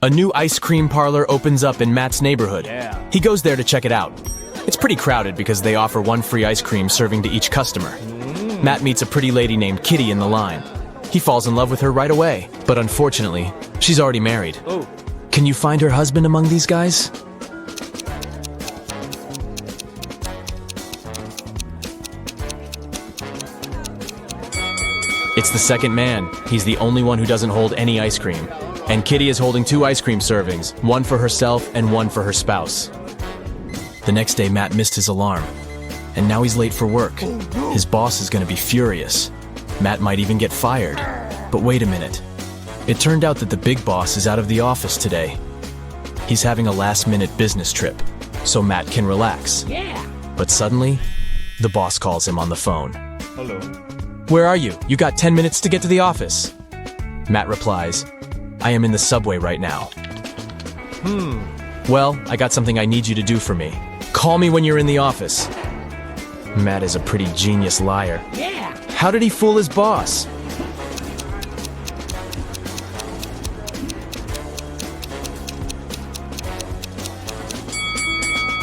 A new ice cream parlor opens up in Matt's neighborhood. Yeah. He goes there to check it out. It's pretty crowded because they offer one free ice cream serving to each customer. Matt meets a pretty lady named Kitty in the line. He falls in love with her right away, but unfortunately, she's already married. Oh. Can you find her husband among these guys? It's the second man. He's the only one who doesn't hold any ice cream. And Kitty is holding 2 ice cream servings, one for herself and one for her spouse. The next day, Matt missed his alarm. And now he's late for work. His boss is going to be furious. Matt might even get fired. But wait a minute. It turned out that the big boss is out of the office today. He's having a last-minute business trip, so Matt can relax. Yeah. But suddenly, the boss calls him on the phone. Hello. Where are you? You got 10 minutes to get to the office. Matt replies, I am in the subway right now. Well, I got something I need you to do for me. Call me when you're in the office. Matt is a pretty genius liar. Yeah. How did he fool his boss?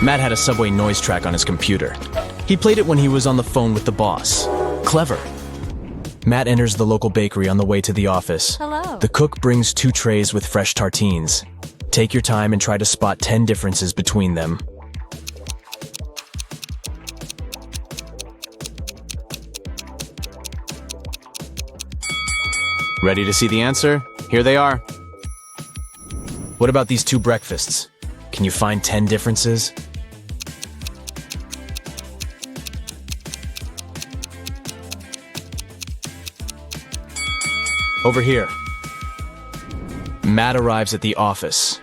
Matt had a subway noise track on his computer. He played it when he was on the phone with the boss. Clever. Matt enters the local bakery on the way to the office. Hello. The cook brings 2 trays with fresh tartines. Take your time and try to spot 10 differences between them. Ready to see the answer? Here they are. What about these 2 breakfasts? Can you find 10 differences? Over here. Matt arrives at the office.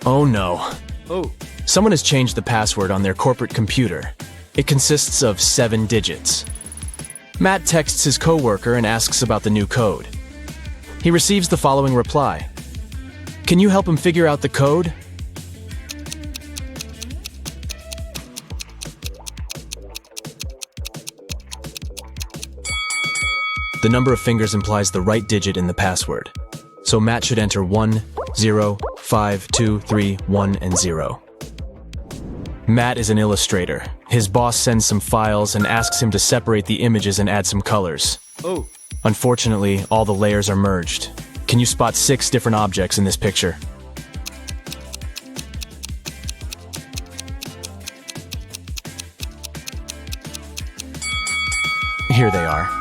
Oh no. Oh. Someone has changed the password on their corporate computer. It consists of 7 digits. Matt texts his coworker and asks about the new code. He receives the following reply. Can you help him figure out the code? The number of fingers implies the right digit in the password. So Matt should enter 1, 0, 5, 2, 3, 1, and 0. Matt is an illustrator. His boss sends some files and asks him to separate the images and add some colors. Oh. Unfortunately, all the layers are merged. Can you spot 6 different objects in this picture? Here they are.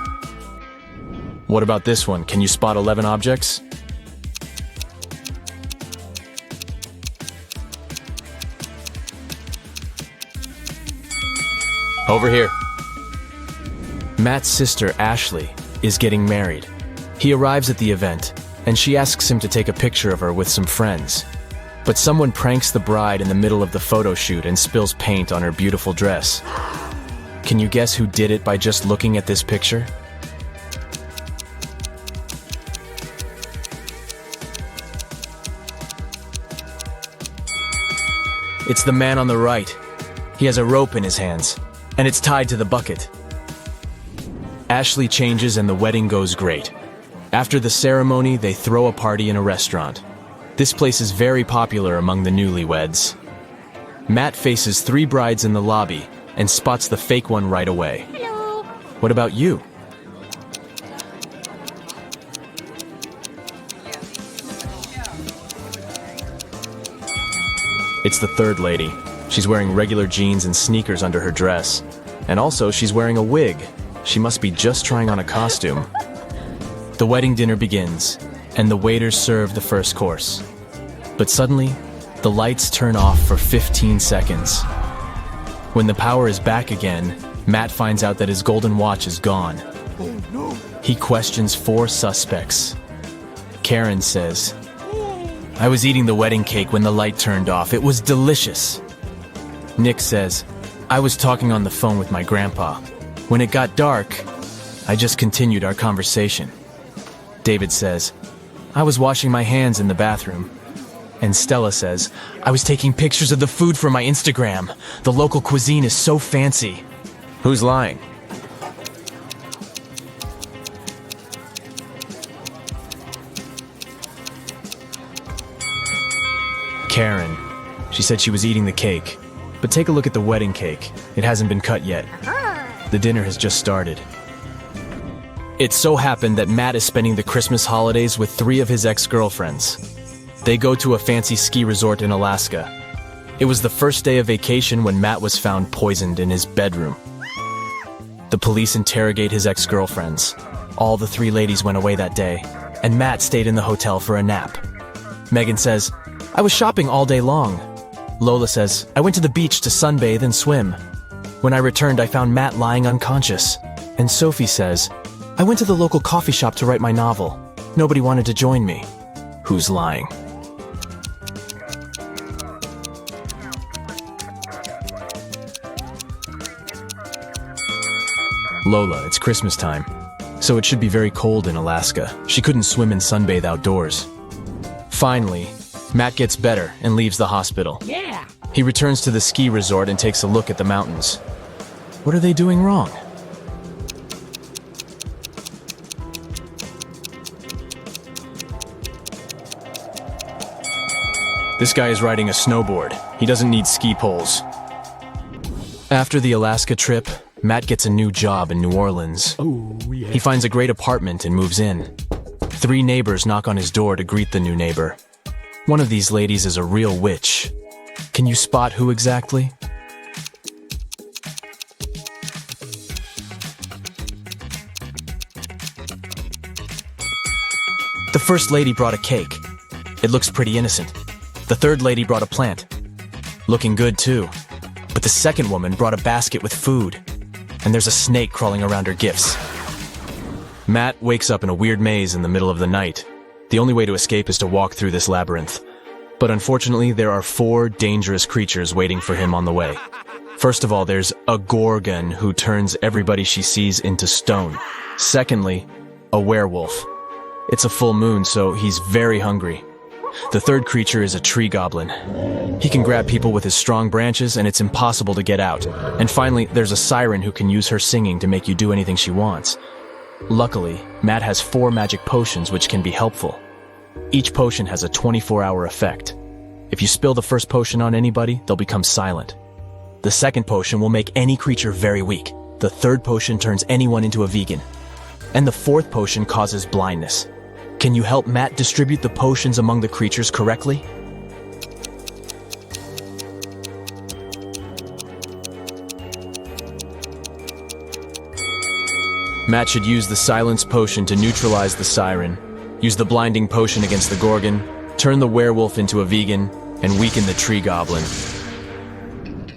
What about this one? Can you spot 11 objects? Over here. Matt's sister, Ashley, is getting married. He arrives at the event, and she asks him to take a picture of her with some friends. But someone pranks the bride in the middle of the photo shoot and spills paint on her beautiful dress. Can you guess who did it by just looking at this picture? It's the man on the right. He has a rope in his hands, and it's tied to the bucket. Ashley changes and the wedding goes great. After the ceremony, they throw a party in a restaurant. This place is very popular among the newlyweds. Matt faces 3 brides in the lobby and spots the fake one right away. Hello. What about you? It's the third lady. She's wearing regular jeans and sneakers under her dress. And also, she's wearing a wig. She must be just trying on a costume. The wedding dinner begins, and the waiters serve the first course. But suddenly, the lights turn off for 15 seconds. When the power is back again, Matt finds out that his golden watch is gone. Oh no. He questions 4 suspects. Karen says, I was eating the wedding cake when the light turned off. It was delicious. Nick says, I was talking on the phone with my grandpa. When it got dark, I just continued our conversation. David says, I was washing my hands in the bathroom. And Stella says, I was taking pictures of the food for my Instagram. The local cuisine is so fancy. Who's lying? Karen. She said she was eating the cake. But take a look at the wedding cake. It hasn't been cut yet. The dinner has just started. It so happened that Matt is spending the Christmas holidays with 3 of his ex-girlfriends. They go to a fancy ski resort in Alaska. It was the first day of vacation when Matt was found poisoned in his bedroom. The police interrogate his ex-girlfriends. All the 3 ladies went away that day, and Matt stayed in the hotel for a nap. Megan says, "I was shopping all day long." Lola says, "I went to the beach to sunbathe and swim. When I returned, I found Matt lying unconscious." And Sophie says, "I went to the local coffee shop to write my novel. Nobody wanted to join me." Who's lying? Lola, it's Christmas time, so it should be very cold in Alaska. She couldn't swim and sunbathe outdoors. Finally, Matt gets better and leaves the hospital. Yeah. He returns to the ski resort and takes a look at the mountains. What are they doing wrong? This guy is riding a snowboard. He doesn't need ski poles. After the Alaska trip, Matt gets a new job in New Orleans. Oh, yeah. He finds a great apartment and moves in. 3 neighbors knock on his door to greet the new neighbor. One of these ladies is a real witch. Can you spot who exactly? The first lady brought a cake. It looks pretty innocent. The third lady brought a plant. Looking good too. But the second woman brought a basket with food. And there's a snake crawling around her gifts. Matt wakes up in a weird maze in the middle of the night. The only way to escape is to walk through this labyrinth. But unfortunately, there are 4 dangerous creatures waiting for him on the way. First of all, there's a Gorgon who turns everybody she sees into stone. Secondly, a werewolf. It's a full moon, so he's very hungry. The third creature is a tree goblin. He can grab people with his strong branches, and it's impossible to get out. And finally, there's a siren who can use her singing to make you do anything she wants. Luckily, Matt has 4 magic potions which can be helpful. Each potion has a 24-hour effect. If you spill the first potion on anybody, they'll become silent. The second potion will make any creature very weak. The third potion turns anyone into a vegan. And the fourth potion causes blindness. Can you help Matt distribute the potions among the creatures correctly? Matt should use the silence potion to neutralize the siren, use the blinding potion against the Gorgon, turn the werewolf into a vegan, and weaken the tree goblin.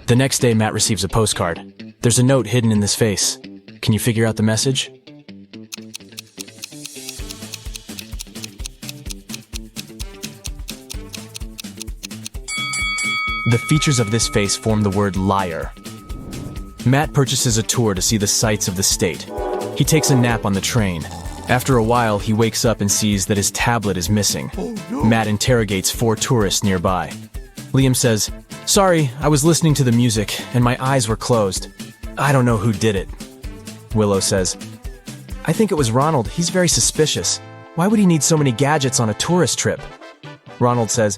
The next day, Matt receives a postcard. There's a note hidden in this face. Can you figure out the message? The features of this face form the word liar. Matt purchases a tour to see the sights of the state. He takes a nap on the train. After a while, he wakes up and sees that his tablet is missing. Matt interrogates 4 tourists nearby. Liam says, "Sorry, I was listening to the music and my eyes were closed. I don't know who did it." Willow says, "I think it was Ronald. He's very suspicious. Why would he need so many gadgets on a tourist trip?" Ronald says,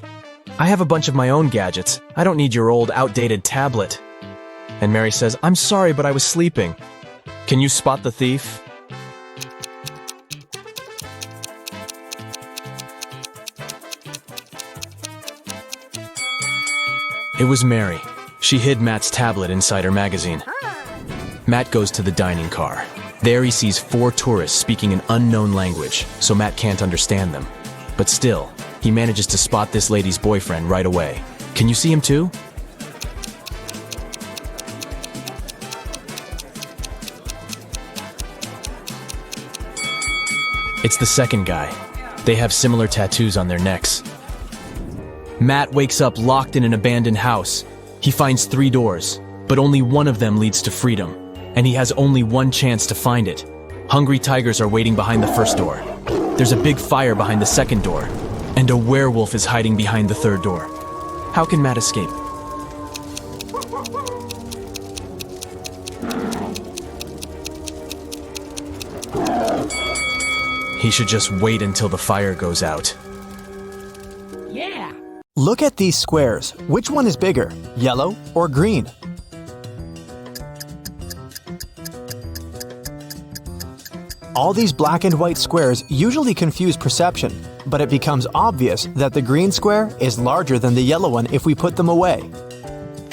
"I have a bunch of my own gadgets. I don't need your old, outdated tablet." And Mary says, "I'm sorry, but I was sleeping. Can you spot the thief?" It was Mary. She hid Matt's tablet inside her magazine. Matt goes to the dining car. There he sees 4 tourists speaking an unknown language, so Matt can't understand them. But still, he manages to spot this lady's boyfriend right away. Can you see him too? It's the second guy. They have similar tattoos on their necks. Matt wakes up locked in an abandoned house. He finds 3 doors, but only one of them leads to freedom, and he has only one chance to find it. Hungry tigers are waiting behind the first door. There's a big fire behind the second door, and a werewolf is hiding behind the third door. How can Matt escape? He should just wait until the fire goes out. Look at these squares. Which one is bigger, yellow or green? All these black and white squares usually confuse perception, but it becomes obvious that the green square is larger than the yellow one if we put them away.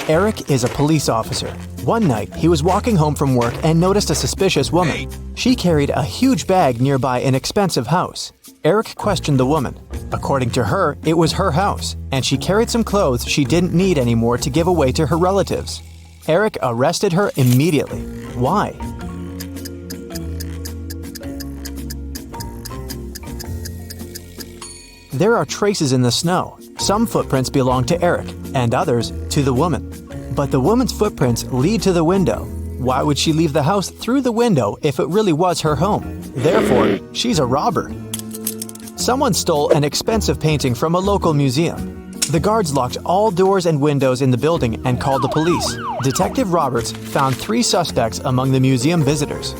Eric is a police officer. One night, he was walking home from work and noticed a suspicious woman. She carried a huge bag nearby an expensive house. Eric questioned the woman. According to her, it was her house, and she carried some clothes she didn't need anymore to give away to her relatives. Eric arrested her immediately. Why? There are traces in the snow. Some footprints belong to Eric, and others to the woman. But the woman's footprints lead to the window. Why would she leave the house through the window if it really was her home? Therefore, she's a robber. Someone stole an expensive painting from a local museum. The guards locked all doors and windows in the building and called the police. Detective Roberts found 3 suspects among the museum visitors.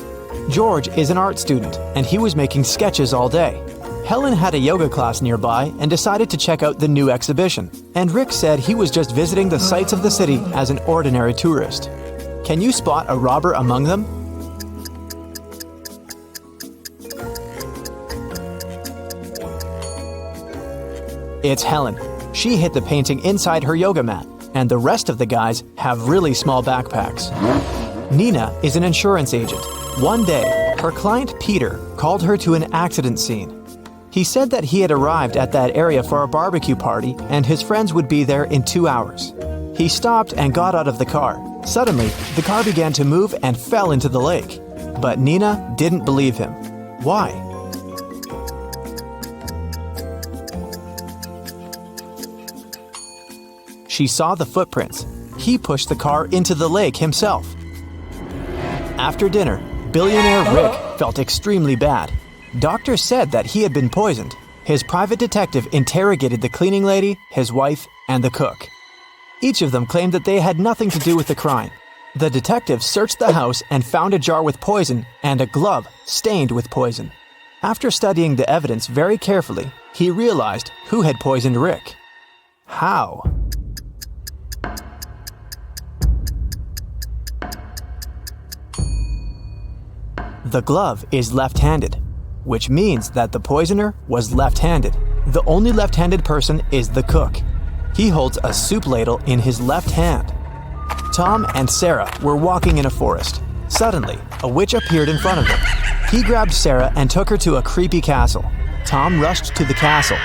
George is an art student, and he was making sketches all day. Helen had a yoga class nearby and decided to check out the new exhibition. And Rick said he was just visiting the sights of the city as an ordinary tourist. Can you spot a robber among them? It's Helen. She hid the painting inside her yoga mat, and the rest of the guys have really small backpacks. Nina is an insurance agent. One day, her client Peter called her to an accident scene. He said that he had arrived at that area for a barbecue party and his friends would be there in 2 hours. He stopped and got out of the car. Suddenly, the car began to move and fell into the lake. But Nina didn't believe him. Why? She saw the footprints. He pushed the car into the lake himself. After dinner, Billionaire Rick felt extremely bad. Doctors said that he had been poisoned. His private detective interrogated the cleaning lady, his wife, and the cook. Each of them claimed that they had nothing to do with the crime. The detective searched the house and found a jar with poison and a glove stained with poison. After studying the evidence very carefully, he realized who had poisoned Rick. How? The glove is left-handed, which means that the poisoner was left-handed. The only left-handed person is the cook. He holds a soup ladle in his left hand. Tom and Sarah were walking in a forest. Suddenly, a witch appeared in front of them. He grabbed Sarah and took her to a creepy castle. Tom rushed to the castle.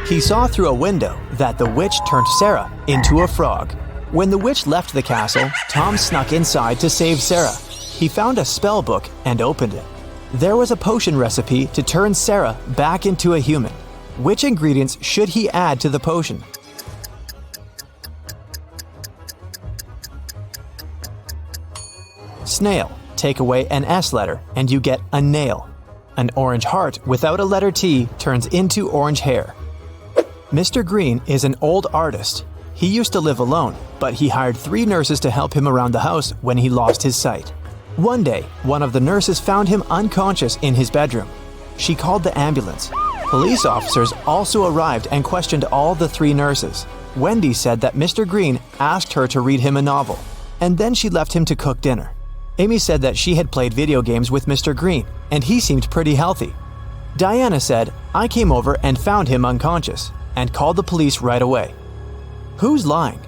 He saw through a window that the witch turned Sarah into a frog. When the witch left the castle, Tom snuck inside to save Sarah. He found a spellbook and opened it. There was a potion recipe to turn Sarah back into a human. Which ingredients should he add to the potion? Snail. Take away an S letter and you get a nail. An orange heart without a letter T turns into orange hair. Mr. Green is an old artist. He used to live alone, but he hired 3 nurses to help him around the house when he lost his sight. One day, one of the nurses found him unconscious in his bedroom. She called the ambulance. Police officers also arrived and questioned all the 3 nurses. Wendy said that Mr. Green asked her to read him a novel, and then she left him to cook dinner. Amy said that she had played video games with Mr. Green, and he seemed pretty healthy. Diana said, I came over and found him unconscious, and called the police right away. Who's lying?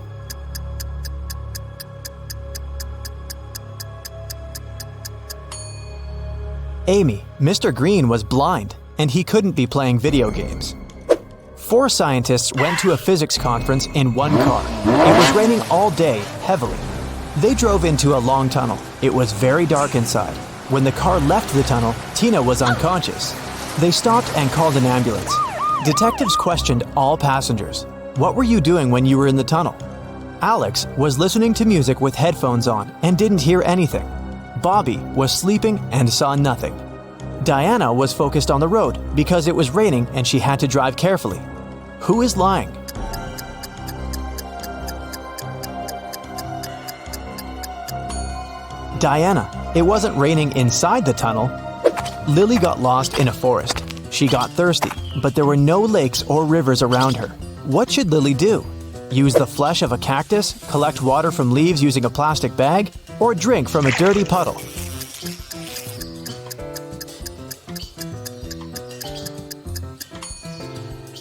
Amy, Mr. Green was blind, and he couldn't be playing video games. 4 scientists went to a physics conference in one car. It was raining all day, heavily. They drove into a long tunnel. It was very dark inside. When the car left the tunnel, Tina was unconscious. They stopped and called an ambulance. Detectives questioned all passengers. What were you doing when you were in the tunnel? Alex was listening to music with headphones on and didn't hear anything. Bobby was sleeping and saw nothing. Diana was focused on the road because it was raining and she had to drive carefully. Who is lying? Diana. It wasn't raining inside the tunnel. Lily got lost in a forest. She got thirsty, but there were no lakes or rivers around her. What should Lily do? Use the flesh of a cactus, collect water from leaves using a plastic bag, or drink from a dirty puddle?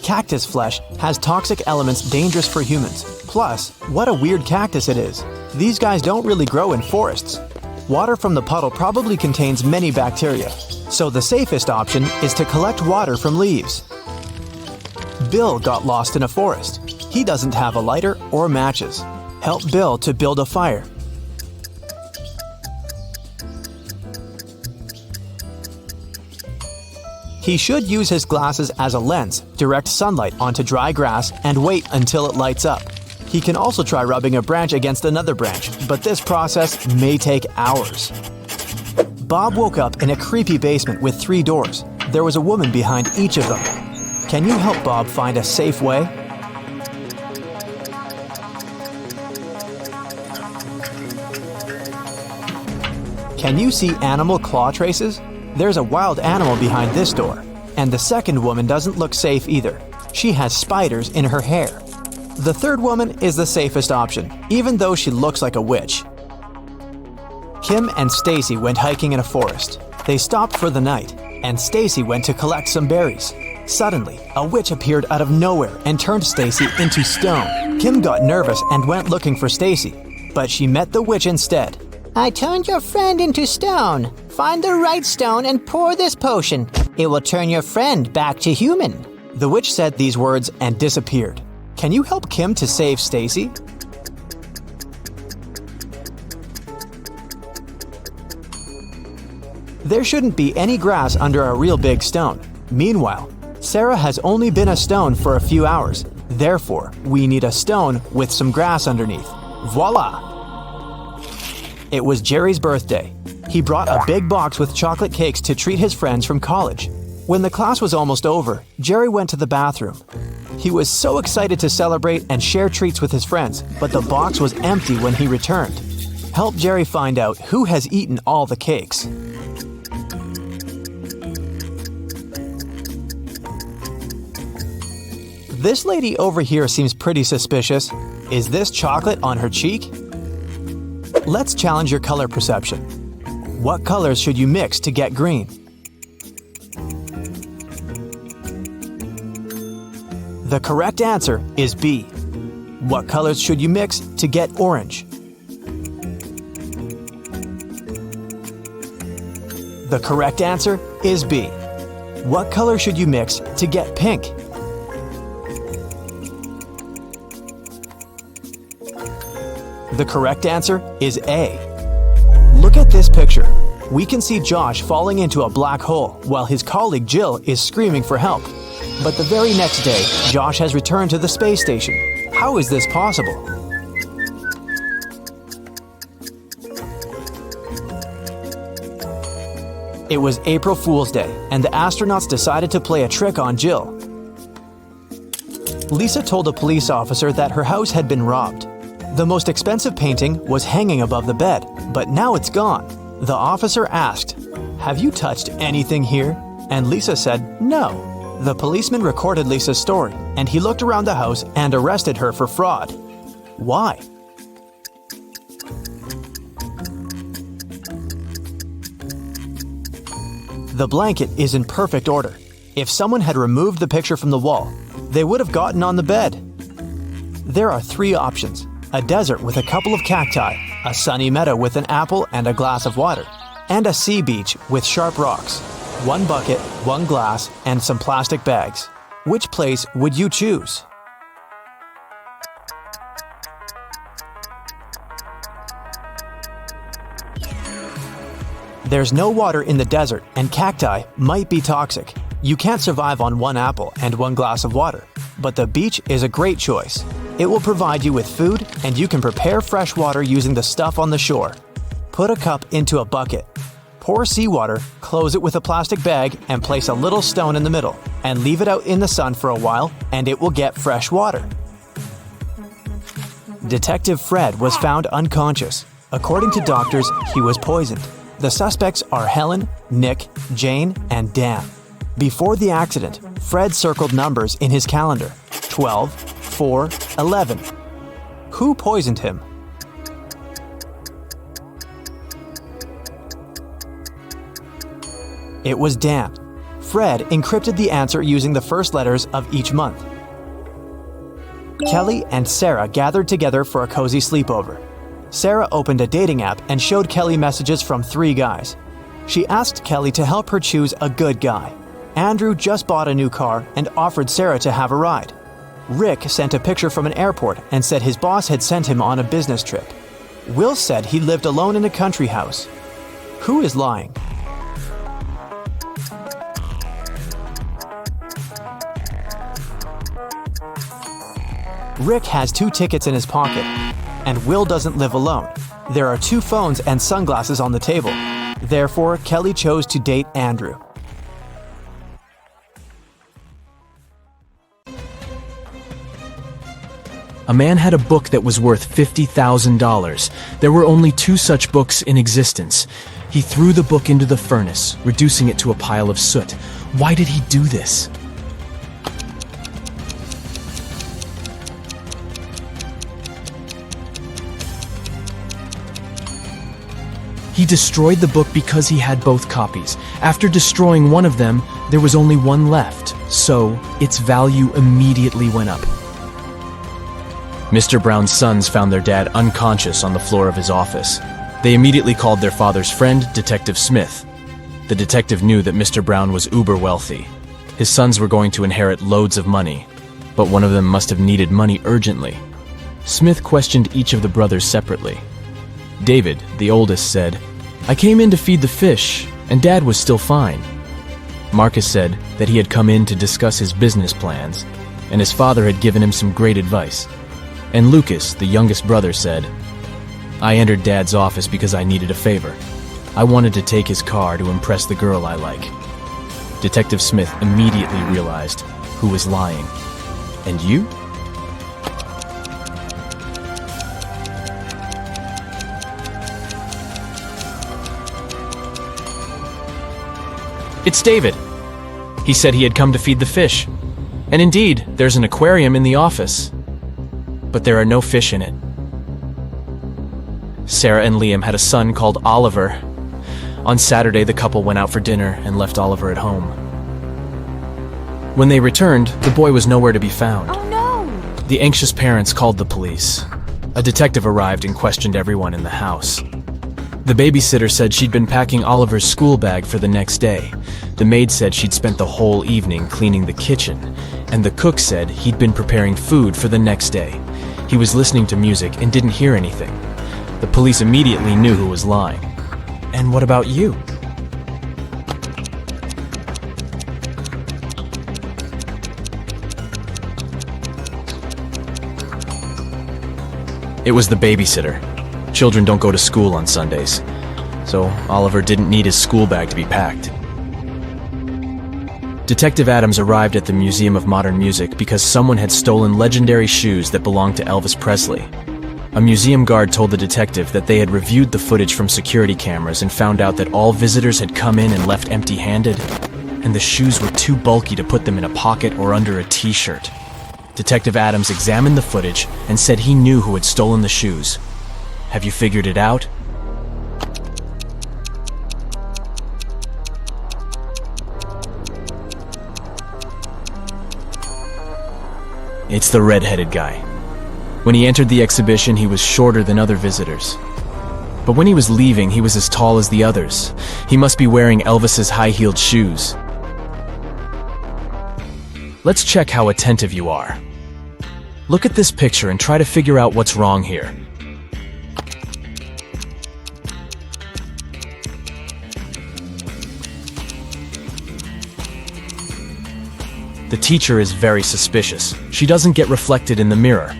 Cactus flesh has toxic elements dangerous for humans. Plus, what a weird cactus it is. These guys don't really grow in forests. Water from the puddle probably contains many bacteria, so the safest option is to collect water from leaves. Bill got lost in a forest. He doesn't have a lighter or matches. Help Bill to build a fire. He should use his glasses as a lens, direct sunlight onto dry grass, and wait until it lights up. He can also try rubbing a branch against another branch, but this process may take hours. Bob woke up in a creepy basement with 3 doors. There was a woman behind each of them. Can you help Bob find a safe way? Can you see animal claw traces? There's a wild animal behind this door. And the second woman doesn't look safe either. She has spiders in her hair. The third woman is the safest option, even though she looks like a witch. Kim and Stacy went hiking in a forest. They stopped for the night, and Stacy went to collect some berries. Suddenly, a witch appeared out of nowhere and turned Stacy into stone. Kim got nervous and went looking for Stacy, but she met the witch instead. I turned your friend into stone. Find the right stone and pour this potion. It will turn your friend back to human. The witch said these words and disappeared. Can you help Kim to save Stacy? There shouldn't be any grass under a real big stone. Meanwhile, Sarah has only been a stone for a few hours. Therefore, we need a stone with some grass underneath. Voila! It was Jerry's birthday. He brought a big box with chocolate cakes to treat his friends from college. When the class was almost over, Jerry went to the bathroom. He was so excited to celebrate and share treats with his friends, but the box was empty when he returned. Help Jerry find out who has eaten all the cakes. This lady over here seems pretty suspicious. Is this chocolate on her cheek? Let's challenge your color perception. What colors should you mix to get green? The correct answer is B. What colors should you mix to get orange? The correct answer is B. What color should you mix to get pink? The correct answer is A. Look at this picture. We can see Josh falling into a black hole while his colleague Jill is screaming for help. But the very next day, Josh has returned to the space station. How is this possible? It was April Fool's Day, and the astronauts decided to play a trick on Jill. Lisa told a police officer that her house had been robbed. The most expensive painting was hanging above the bed, but now it's gone. The officer asked, "Have you touched anything here?" And Lisa said, "No." The policeman recorded Lisa's story, and he looked around the house and arrested her for fraud. Why? The blanket is in perfect order. If someone had removed the picture from the wall, they would have gotten on the bed. There are 3 options: a desert with a couple of cacti, a sunny meadow with an apple and a glass of water, and a sea beach with sharp rocks. 1 bucket, 1 glass, and some plastic bags. Which place would you choose? There's no water in the desert, and cacti might be toxic. You can't survive on 1 apple and 1 glass of water, but the beach is a great choice. It will provide you with food, and you can prepare fresh water using the stuff on the shore. Put a cup into a bucket. Pour seawater, close it with a plastic bag, and place a little stone in the middle, and leave it out in the sun for a while, and it will get fresh water. Detective Fred was found unconscious. According to doctors, he was poisoned. The suspects are Helen, Nick, Jane, and Dan. Before the accident, Fred circled numbers in his calendar: 12, 4, 11. Who poisoned him? It was Dan. Fred encrypted the answer using the first letters of each month. Kelly and Sarah gathered together for a cozy sleepover. Sarah opened a dating app and showed Kelly messages from 3 guys. She asked Kelly to help her choose a good guy. Andrew just bought a new car and offered Sarah to have a ride. Rick sent a picture from an airport and said his boss had sent him on a business trip. Will said he lived alone in a country house. Who is lying? Rick has 2 tickets in his pocket, and Will doesn't live alone. There are 2 phones and sunglasses on the table. Therefore, Kelly chose to date Andrew. A man had a book that was worth $50,000. There were only 2 such books in existence. He threw the book into the furnace, reducing it to a pile of soot. Why did he do this? He destroyed the book because he had both copies. After destroying one of them, there was only one left, so its value immediately went up. Mr. Brown's sons found their dad unconscious on the floor of his office. They immediately called their father's friend, Detective Smith. The detective knew that Mr. Brown was uber wealthy. His sons were going to inherit loads of money, but one of them must have needed money urgently. Smith questioned each of the brothers separately. David, the oldest, said, "I came in to feed the fish, and Dad was still fine." Marcus said that he had come in to discuss his business plans, and his father had given him some great advice. And Lucas, the youngest brother, said, "I entered Dad's office because I needed a favor. I wanted to take his car to impress the girl I like." Detective Smith immediately realized who was lying. And you? It's David. He said he had come to feed the fish. And indeed, there's an aquarium in the office. But there are no fish in it. Sarah and Liam had a son called Oliver. On Saturday, the couple went out for dinner and left Oliver at home. When they returned, the boy was nowhere to be found. Oh no! The anxious parents called the police. A detective arrived and questioned everyone in the house. The babysitter said she'd been packing Oliver's school bag for the next day. The maid said she'd spent the whole evening cleaning the kitchen, and the cook said he'd been preparing food for the next day. He was listening to music and didn't hear anything. The police immediately knew who was lying. And what about you? It was the babysitter. Children don't go to school on Sundays, so Oliver didn't need his school bag to be packed. Detective Adams arrived at the Museum of Modern Music because someone had stolen legendary shoes that belonged to Elvis Presley. A museum guard told the detective that they had reviewed the footage from security cameras and found out that all visitors had come in and left empty-handed, and the shoes were too bulky to put them in a pocket or under a t-shirt. Detective Adams examined the footage and said he knew who had stolen the shoes. Have you figured it out? It's the red-headed guy. When he entered the exhibition, he was shorter than other visitors. But when he was leaving, he was as tall as the others. He must be wearing Elvis's high-heeled shoes. Let's check how attentive you are. Look at this picture and try to figure out what's wrong here. The teacher is very suspicious. She doesn't get reflected in the mirror.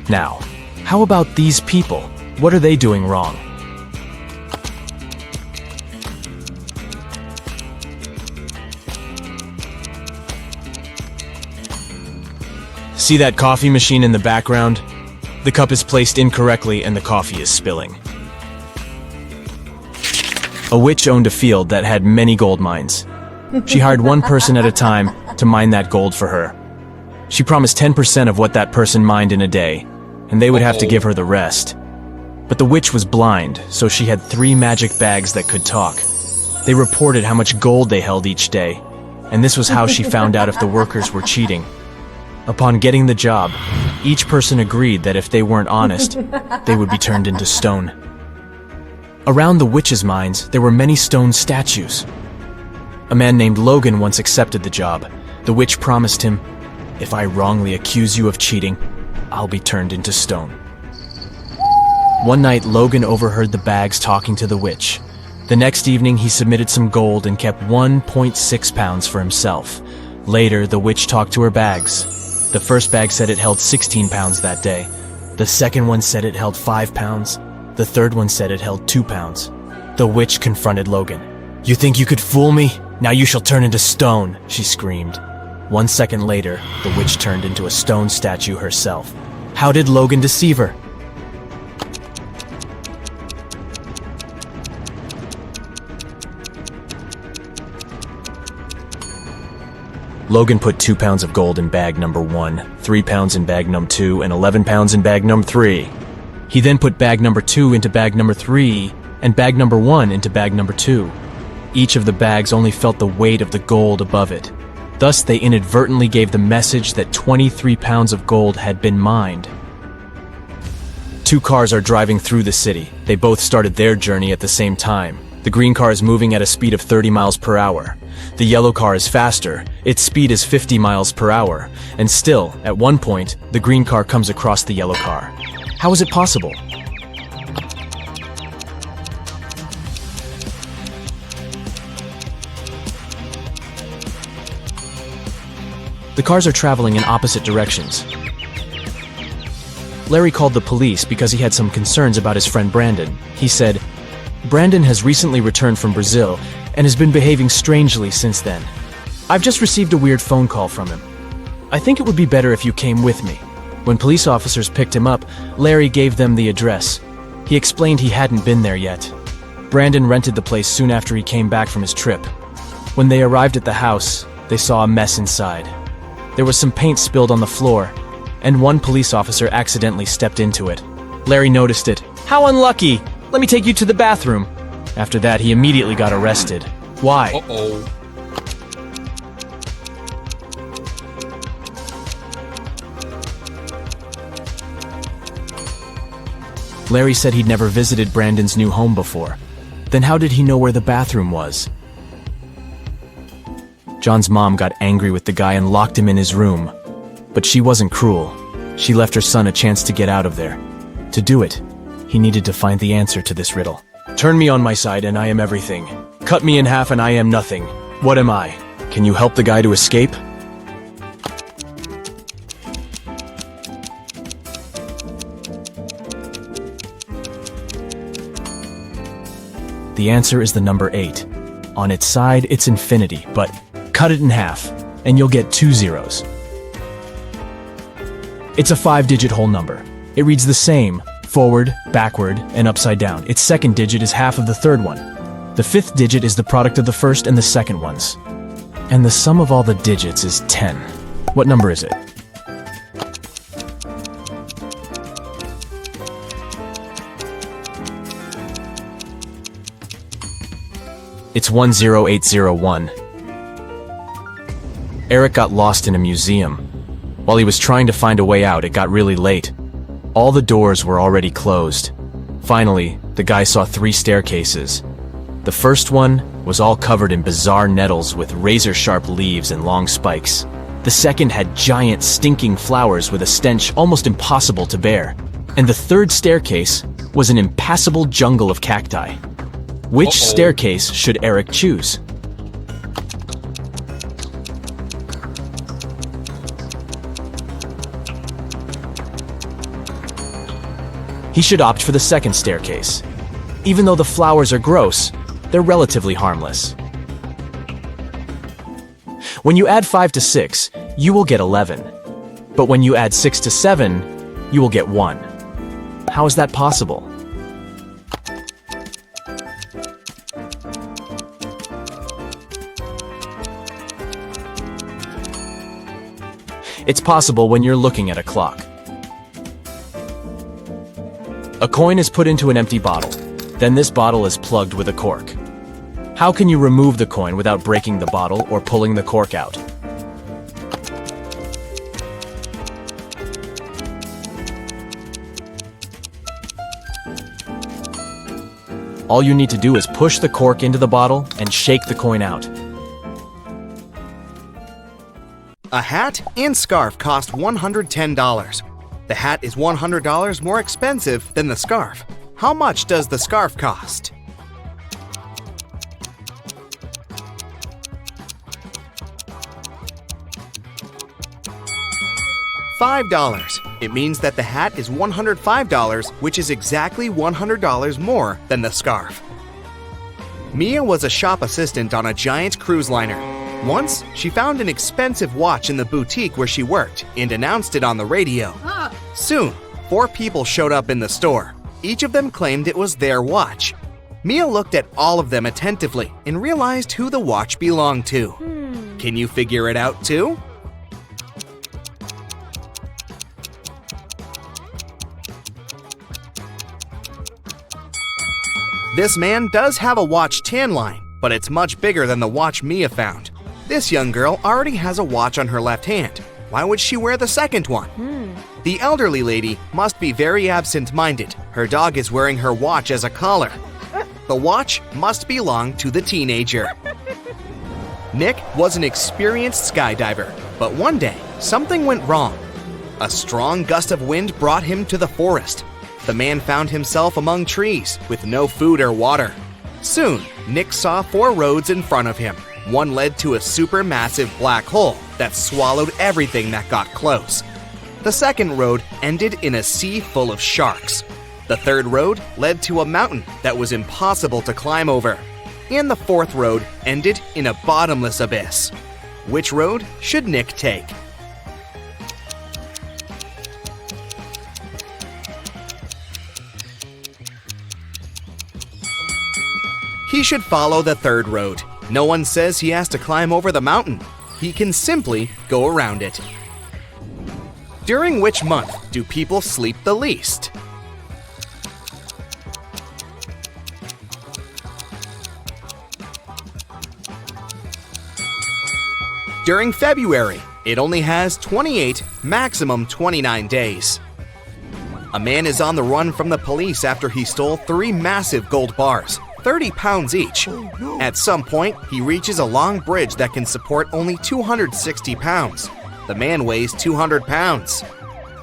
Now, how about these people? What are they doing wrong? See that coffee machine in the background? The cup is placed incorrectly and the coffee is spilling. A witch owned a field that had many gold mines. She hired one person at a time to mine that gold for her. She promised 10% of what that person mined in a day, and they would have to give her the rest. But the witch was blind, so she had 3 magic bags that could talk. They reported how much gold they held each day, and this was how she found out if the workers were cheating. Upon getting the job, each person agreed that if they weren't honest, they would be turned into stone. Around the witch's mines, there were many stone statues. A man named Logan once accepted the job. The witch promised him, "If I wrongly accuse you of cheating, I'll be turned into stone." One night, Logan overheard the bags talking to the witch. The next evening, he submitted some gold and kept 1.6 pounds for himself. Later, the witch talked to her bags. The first bag said it held 16 pounds that day. The second one said it held 5 pounds. The third one said it held 2 pounds. The witch confronted Logan. "You think you could fool me? Now you shall turn into stone," she screamed. 1 second later, the witch turned into a stone statue herself. How did Logan deceive her? Logan put 2 pounds of gold in bag number 1, 3 pounds in bag number 2, and 11 pounds in bag number 3. He then put bag number 2 into bag number 3, and bag number 1 into bag number 2. Each of the bags only felt the weight of the gold above it. Thus, they inadvertently gave the message that 23 pounds of gold had been mined. 2 cars are driving through the city. They both started their journey at the same time. The green car is moving at a speed of 30 miles per hour. The yellow car is faster. Its speed is 50 miles per hour. And still, at one point, the green car comes across the yellow car. How is it possible? The cars are traveling in opposite directions. Larry called the police because he had some concerns about his friend Brandon. He said, "Brandon has recently returned from Brazil and has been behaving strangely since then. I've just received a weird phone call from him. I think it would be better if you came with me." When police officers picked him up, Larry gave them the address. He explained he hadn't been there yet. Brandon rented the place soon after he came back from his trip. When they arrived at the house, they saw a mess inside. There was some paint spilled on the floor, and one police officer accidentally stepped into it. Larry noticed it. "How unlucky! Let me take you to the bathroom." After that, he immediately got arrested. Why? Uh-oh. Larry said he'd never visited Brandon's new home before. Then how did he know where the bathroom was? John's mom got angry with the guy and locked him in his room. But she wasn't cruel. She left her son a chance to get out of there. To do it, he needed to find the answer to this riddle. Turn me on my side and I am everything. Cut me in half and I am nothing. What am I? Can you help the guy to escape? The answer is the number 8. On its side, it's infinity, but cut it in half, and you'll get 2 zeros. It's a 5-digit whole number. It reads the same, forward, backward, and upside down. Its second digit is half of the third one. The 5th digit is the product of the first and the second ones. And the sum of all the digits is 10. What number is it? It's 10801. Eric got lost in a museum. While he was trying to find a way out, it got really late. All the doors were already closed. Finally, the guy saw 3 staircases. The first one was all covered in bizarre nettles with razor-sharp leaves and long spikes. The second had giant, stinking flowers with a stench almost impossible to bear. And the third staircase was an impassable jungle of cacti. Which staircase should Eric choose? He should opt for the second staircase. Even though the flowers are gross, they're relatively harmless. When you add 5 to 6, you will get 11. But when you add 6 to 7, you will get 1. How is that possible? It's possible when you're looking at a clock. A coin is put into an empty bottle. Then this bottle is plugged with a cork. How can you remove the coin without breaking the bottle or pulling the cork out? All you need to do is push the cork into the bottle and shake the coin out. A hat and scarf cost $110. The hat is $100 more expensive than the scarf. How much does the scarf cost? $5. It means that the hat is $105, which is exactly $100 more than the scarf. Mia was a shop assistant on a giant cruise liner. Once, she found an expensive watch in the boutique where she worked and announced it on the radio. Soon, 4 people showed up in the store. Each of them claimed it was their watch. Mia looked at all of them attentively and realized who the watch belonged to. Can you figure it out too? This man does have a watch tan line, but it's much bigger than the watch Mia found. This young girl already has a watch on her left hand. Why would she wear the second one? The elderly lady must be very absent-minded. Her dog is wearing her watch as a collar. The watch must belong to the teenager. Nick was an experienced skydiver, but one day, something went wrong. A strong gust of wind brought him to the forest. The man found himself among trees with no food or water. Soon, Nick saw 4 roads in front of him. One led to a supermassive black hole that swallowed everything that got close. The second road ended in a sea full of sharks. The third road led to a mountain that was impossible to climb over. And the fourth road ended in a bottomless abyss. Which road should Nick take? He should follow the third road. No one says he has to climb over the mountain. He can simply go around it. During which month do people sleep the least? During February, it only has 28, maximum 29 days. A man is on the run from the police after he stole 3 massive gold bars, 30 pounds each. At some point, he reaches a long bridge that can support only 260 pounds. The man weighs 200 pounds.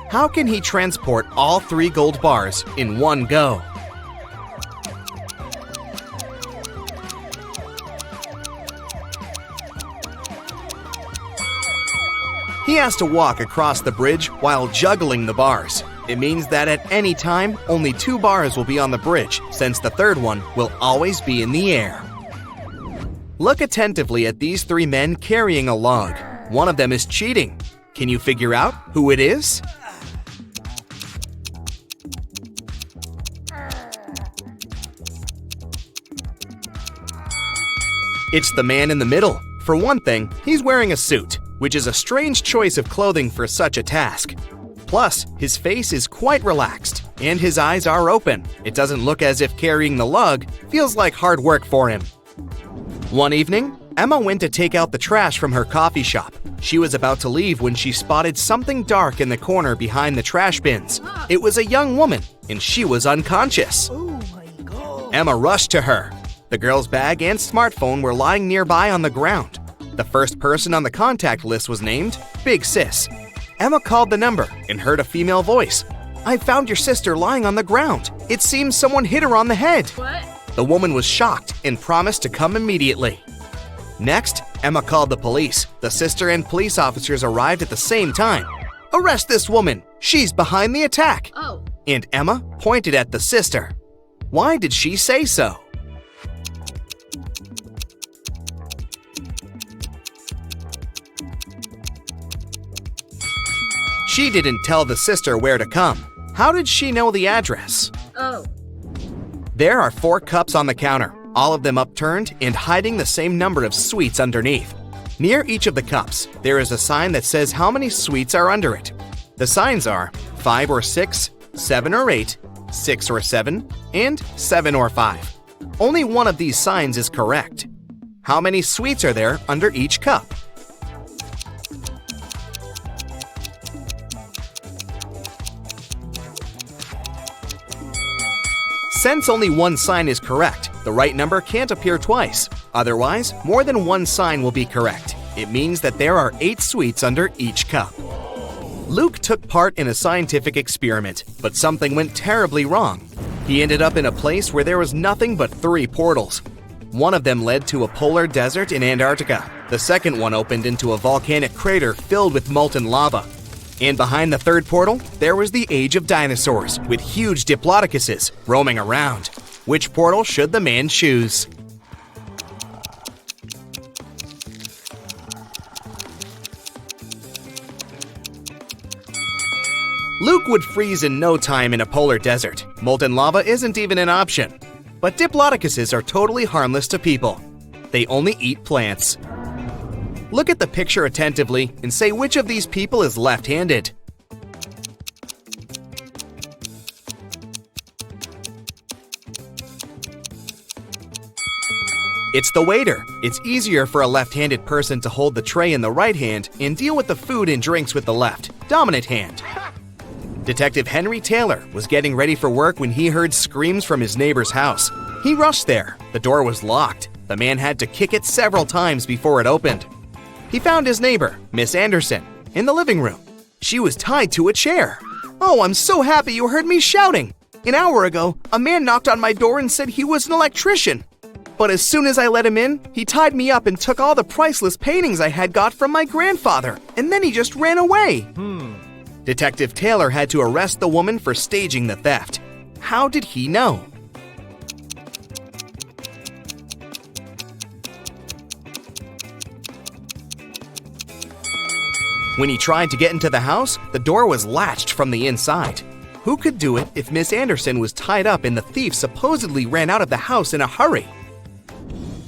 How can he transport all 3 gold bars in one go? He has to walk across the bridge while juggling the bars. It means that at any time, only 2 bars will be on the bridge, since the third one will always be in the air. Look attentively at these 3 men carrying a log. One of them is cheating. Can you figure out who it is? It's the man in the middle. For one thing, he's wearing a suit, which is a strange choice of clothing for such a task. Plus, his face is quite relaxed, and his eyes are open. It doesn't look as if carrying the lug feels like hard work for him. One evening, Emma went to take out the trash from her coffee shop. She was about to leave when she spotted something dark in the corner behind the trash bins. It was a young woman, and she was unconscious. Oh my God. Emma rushed to her. The girl's bag and smartphone were lying nearby on the ground. The first person on the contact list was named Big Sis. Emma called the number and heard a female voice. "I found your sister lying on the ground. It seems someone hit her on the head." What? The woman was shocked and promised to come immediately. Next, Emma called the police. The sister and police officers arrived at the same time. "Arrest this woman. She's behind the attack." Oh. And Emma pointed at the sister. Why did she say so? She didn't tell the sister where to come. How did she know the address? Oh. There are 4 cups on the counter, all of them upturned and hiding the same number of sweets underneath. Near each of the cups, there is a sign that says how many sweets are under it. The signs are 5 or 6, 7 or 8, 6 or 7, and 7 or 5. Only one of these signs is correct. How many sweets are there under each cup? Since only one sign is correct, the right number can't appear twice. Otherwise, more than one sign will be correct. It means that there are 8 sweets under each cup. Luke took part in a scientific experiment, but something went terribly wrong. He ended up in a place where there was nothing but 3 portals. One of them led to a polar desert in Antarctica. The second one opened into a volcanic crater filled with molten lava. And behind the third portal, there was the age of dinosaurs, with huge diplodocuses roaming around. Which portal should the man choose? Luke would freeze in no time in a polar desert. Molten lava isn't even an option. But diplodocuses are totally harmless to people. They only eat plants. Look at the picture attentively and say which of these people is left-handed. It's the waiter. It's easier for a left-handed person to hold the tray in the right hand and deal with the food and drinks with the left, dominant hand. Detective Henry Taylor was getting ready for work when he heard screams from his neighbor's house. He rushed there. The door was locked. The man had to kick it several times before it opened. He found his neighbor, Miss Anderson, in the living room. She was tied to a chair. "Oh, I'm so happy you heard me shouting. An hour ago, a man knocked on my door and said he was an electrician. But as soon as I let him in, he tied me up and took all the priceless paintings I had got from my grandfather, and then he just ran away." Detective Taylor had to arrest the woman for staging the theft. How did he know? When he tried to get into the house, the door was latched from the inside. Who could do it if Miss Anderson was tied up and the thief supposedly ran out of the house in a hurry?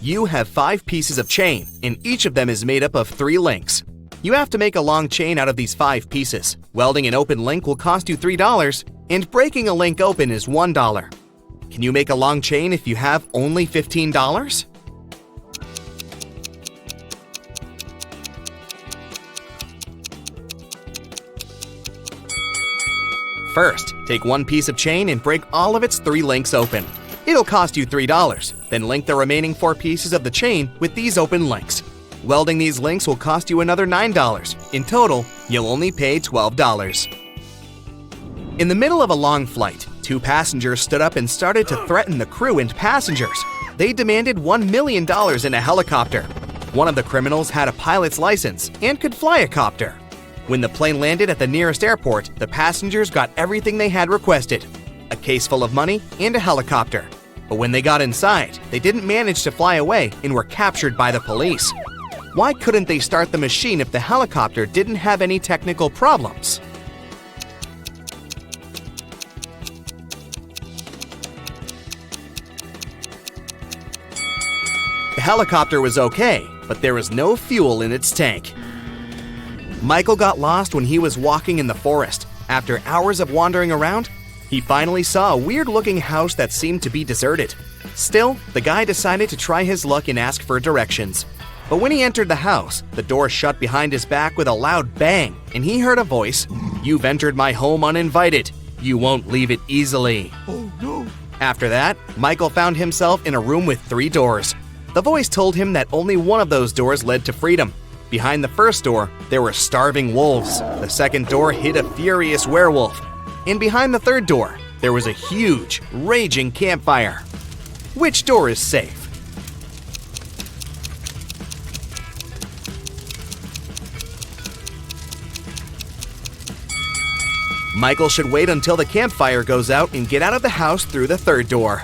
You have 5 pieces of chain, and each of them is made up of 3 links. You have to make a long chain out of these 5 pieces. Welding an open link will cost you $3, and breaking a link open is $1. Can you make a long chain if you have only $15? First, take one piece of chain and break all of its 3 links open. It'll cost you $3. Then link the remaining 4 pieces of the chain with these open links. Welding these links will cost you another $9. In total, you'll only pay $12. In the middle of a long flight, 2 passengers stood up and started to threaten the crew and passengers. They demanded $1 million in a helicopter. One of the criminals had a pilot's license and could fly a copter. When the plane landed at the nearest airport, the passengers got everything they had requested: a case full of money and a helicopter. But when they got inside, they didn't manage to fly away and were captured by the police. Why couldn't they start the machine if the helicopter didn't have any technical problems? The helicopter was okay, but there was no fuel in its tank. Michael got lost when he was walking in the forest. After hours of wandering around, he finally saw a weird-looking house that seemed to be deserted. Still, the guy decided to try his luck and ask for directions. But when he entered the house, the door shut behind his back with a loud bang, and he heard a voice: "You've entered my home uninvited. You won't leave it easily." Oh no. After that, Michael found himself in a room with 3 doors. The voice told him that only one of those doors led to freedom. Behind the first door, there were starving wolves. The second door hid a furious werewolf. And behind the third door, there was a huge, raging campfire. Which door is safe? Michael should wait until the campfire goes out and get out of the house through the third door.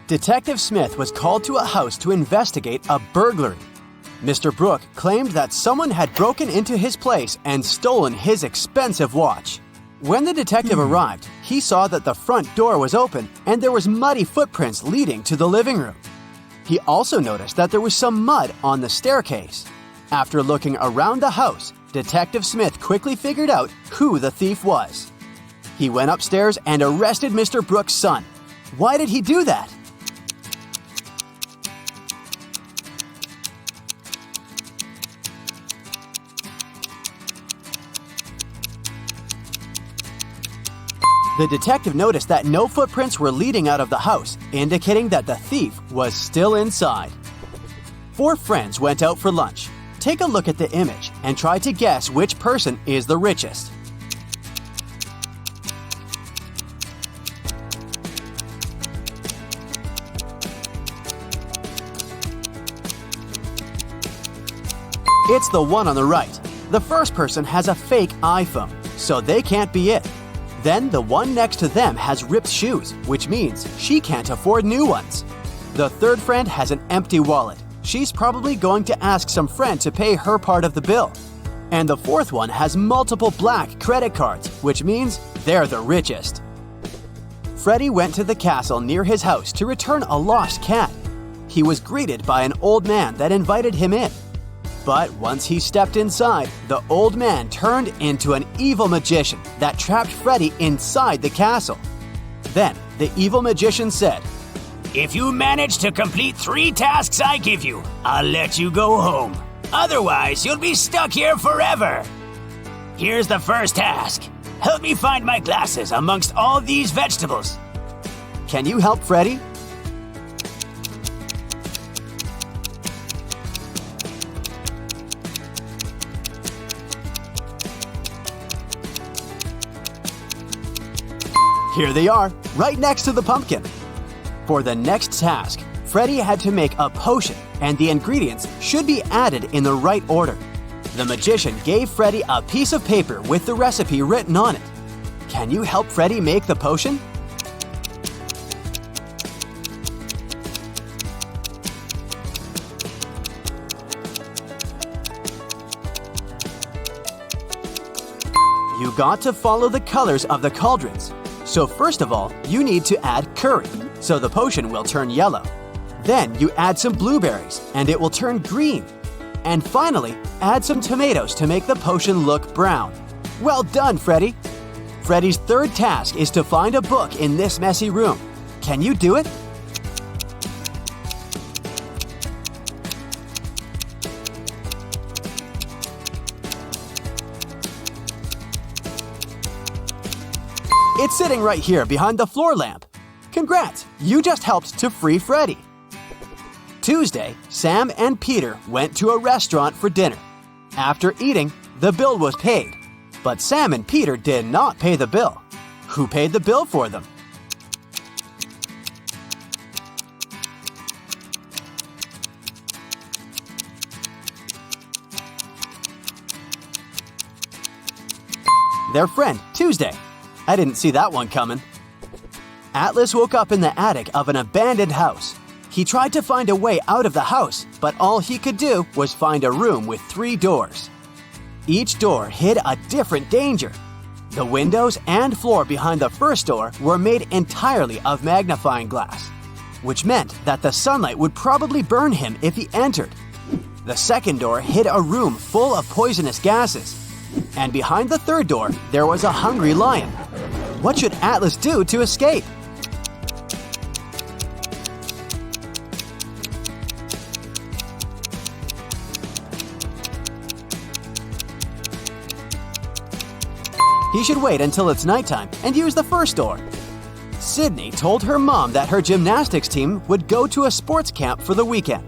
Detective Smith was called to a house to investigate a burglary. Mr. Brooke claimed that someone had broken into his place and stolen his expensive watch. When the detective arrived, he saw that the front door was open and there was muddy footprints leading to the living room. He also noticed that there was some mud on the staircase. After looking around the house, Detective Smith quickly figured out who the thief was. He went upstairs and arrested Mr. Brooks' son. Why did he do that? The detective noticed that no footprints were leading out of the house, indicating that the thief was still inside. 4 friends went out for lunch. Take a look at the image and try to guess which person is the richest. It's the one on the right. The first person has a fake iPhone, so they can't be it. Then the one next to them has ripped shoes, which means she can't afford new ones. The third friend has an empty wallet. She's probably going to ask some friend to pay her part of the bill. And the fourth one has multiple black credit cards, which means they're the richest. Freddy went to the castle near his house to return a lost cat. He was greeted by an old man that invited him in. But once he stepped inside, the old man turned into an evil magician that trapped Freddy inside the castle. Then the evil magician said, "If you manage to complete 3 tasks I give you, I'll let you go home. Otherwise, you'll be stuck here forever. Here's the first task. Help me find my glasses amongst all these vegetables." "Can you help Freddy?" Here they are, right next to the pumpkin. For the next task, Freddy had to make a potion, and the ingredients should be added in the right order. The magician gave Freddy a piece of paper with the recipe written on it. Can you help Freddy make the potion? You got to follow the colors of the cauldrons. So first of all, you need to add curry, so the potion will turn yellow. Then you add some blueberries, and it will turn green. And finally, add some tomatoes to make the potion look brown. Well done, Freddy! Freddy's third task is to find a book in this messy room. Can you do it? It's sitting right here behind the floor lamp. Congrats, you just helped to free Freddy. Tuesday, Sam and Peter went to a restaurant for dinner. After eating, the bill was paid. But Sam and Peter did not pay the bill. Who paid the bill for them? Their friend, Tuesday. I didn't see that one coming. Atlas woke up in the attic of an abandoned house. He tried to find a way out of the house, but all he could do was find a room with 3 doors. Each door hid a different danger. The windows and floor behind the first door were made entirely of magnifying glass, which meant that the sunlight would probably burn him if he entered. The second door hid a room full of poisonous gases. And behind the third door, there was a hungry lion. What should Atlas do to escape? He should wait until it's nighttime and use the first door. Sydney told her mom that her gymnastics team would go to a sports camp for the weekend.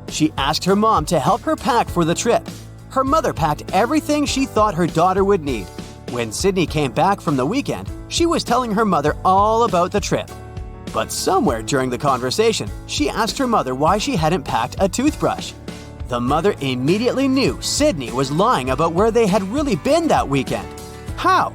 She asked her mom to help her pack for the trip. Her mother packed everything she thought her daughter would need. When Sydney came back from the weekend, she was telling her mother all about the trip. But somewhere during the conversation, she asked her mother why she hadn't packed a toothbrush. The mother immediately knew Sydney was lying about where they had really been that weekend. How?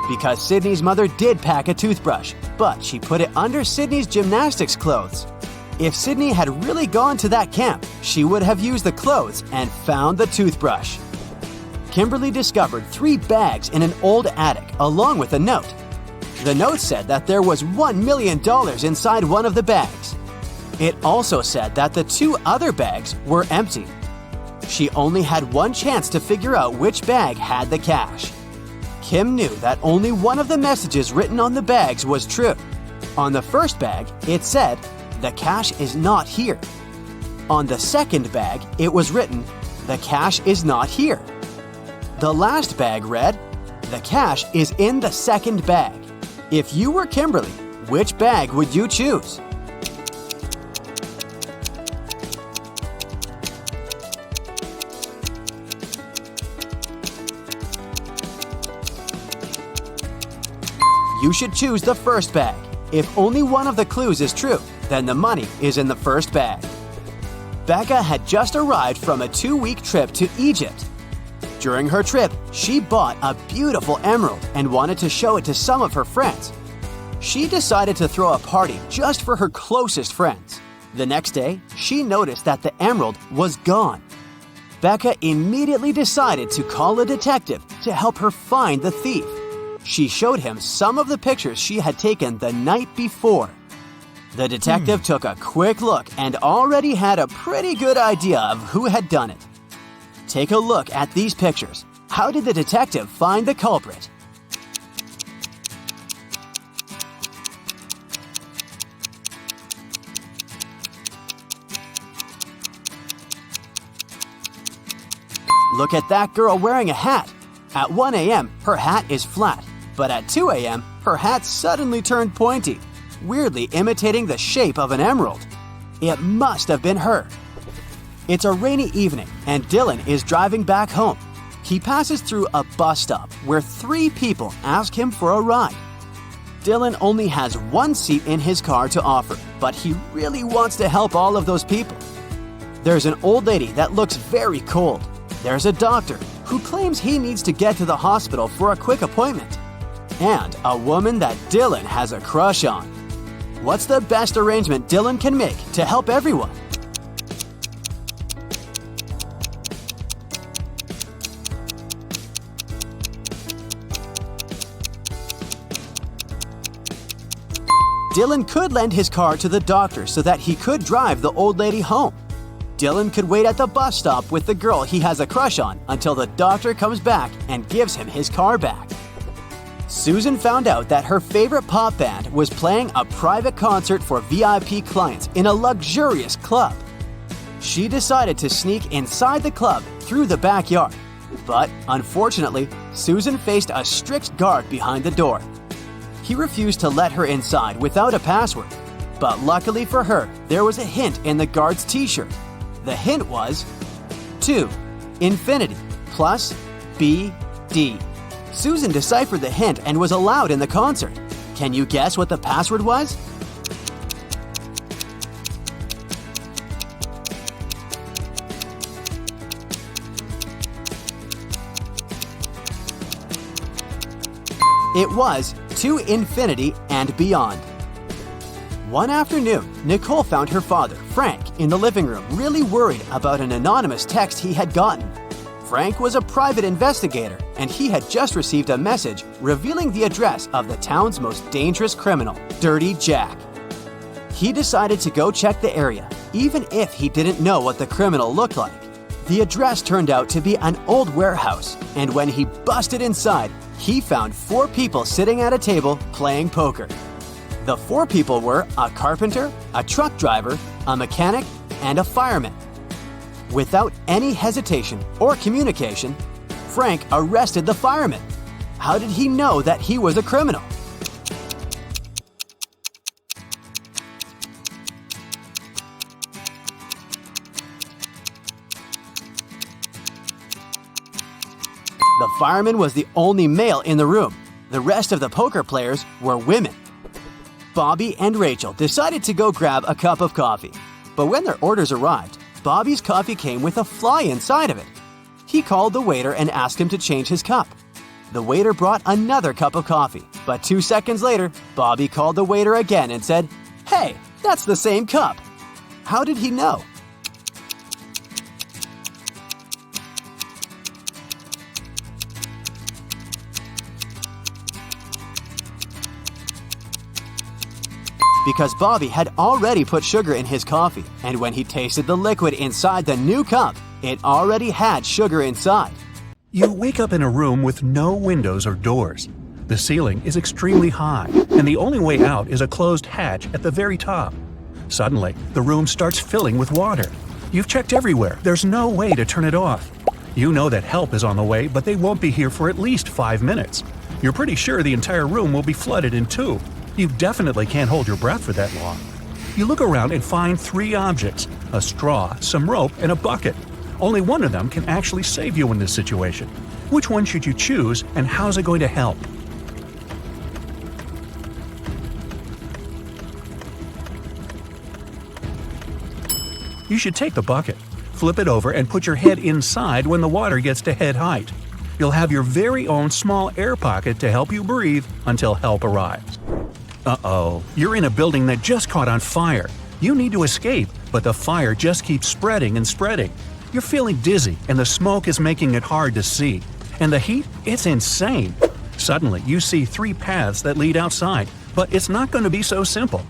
Because Sydney's mother did pack a toothbrush, but she put it under Sydney's gymnastics clothes. If Sydney had really gone to that camp, she would have used the clothes and found the toothbrush. Kimberly discovered 3 bags in an old attic along with a note. The note said that there was $1 million inside one of the bags. It also said that the 2 other bags were empty. She only had one chance to figure out which bag had the cash. Kim knew that only one of the messages written on the bags was true. On the first bag, it said, "The cash is not here." On the second bag, it was written, "The cash is not here." The last bag read, "The cash is in the second bag." If you were Kimberly, which bag would you choose? You should choose the first bag. If only one of the clues is true, then the money is in the first bag. Becca had just arrived from a 2-week trip to Egypt. During her trip, she bought a beautiful emerald and wanted to show it to some of her friends. She decided to throw a party just for her closest friends. The next day, she noticed that the emerald was gone. Becca immediately decided to call a detective to help her find the thief. She showed him some of the pictures she had taken the night before. The detective took a quick look and already had a pretty good idea of who had done it. Take a look at these pictures. How did the detective find the culprit? Look at that girl wearing a hat. At 1 a.m., her hat is flat, but at 2 a.m., her hat suddenly turned pointy, weirdly imitating the shape of an emerald. It must have been her. It's a rainy evening, and Dylan is driving back home. He passes through a bus stop where 3 people ask him for a ride. Dylan only has 1 seat in his car to offer, but he really wants to help all of those people. There's an old lady that looks very cold. There's a doctor who claims he needs to get to the hospital for a quick appointment. And a woman that Dylan has a crush on. What's the best arrangement Dylan can make to help everyone? Dylan could lend his car to the doctor so that he could drive the old lady home. Dylan could wait at the bus stop with the girl he has a crush on until the doctor comes back and gives him his car back. Susan found out that her favorite pop band was playing a private concert for VIP clients in a luxurious club. She decided to sneak inside the club through the backyard. But unfortunately, Susan faced a strict guard behind the door. He refused to let her inside without a password. But luckily for her, there was a hint in the guard's t-shirt. The hint was 2, infinity, plus BD. Susan deciphered the hint and was allowed in the concert. Can you guess what the password was? It was to infinity and beyond. One afternoon, Nicole found her father, Frank, in the living room, really worried about an anonymous text he had gotten. Frank was a private investigator, and he had just received a message revealing the address of the town's most dangerous criminal, Dirty Jack. He decided to go check the area, even if he didn't know what the criminal looked like. The address turned out to be an old warehouse, and when he busted inside, he found 4 people sitting at a table playing poker. The 4 people were a carpenter, a truck driver, a mechanic, and a fireman. Without any hesitation or communication, Frank arrested the fireman. How did he know that he was a criminal? The fireman was the only male in the room. The rest of the poker players were women. Bobby and Rachel decided to go grab a cup of coffee. But when their orders arrived, Bobby's coffee came with a fly inside of it. He called the waiter and asked him to change his cup. The waiter brought another cup of coffee, but 2 seconds later, Bobby called the waiter again and said, "Hey, that's the same cup." How did he know? Because Bobby had already put sugar in his coffee, and when he tasted the liquid inside the new cup, it already had sugar inside. You wake up in a room with no windows or doors. The ceiling is extremely high, and the only way out is a closed hatch at the very top. Suddenly, the room starts filling with water. You've checked everywhere. There's no way to turn it off. You know that help is on the way, but they won't be here for at least 5 minutes. You're pretty sure the entire room will be flooded in 2. You definitely can't hold your breath for that long. You look around and find 3 objects: a straw, some rope, and a bucket. Only one of them can actually save you in this situation. Which one should you choose, and how's it going to help? You should take the bucket, flip it over, and put your head inside when the water gets to head height. You'll have your very own small air pocket to help you breathe until help arrives. Uh-oh, you're in a building that just caught on fire. You need to escape, but the fire just keeps spreading and spreading. You're feeling dizzy, and the smoke is making it hard to see. And the heat, it's insane. Suddenly, you see 3 paths that lead outside, but it's not going to be so simple.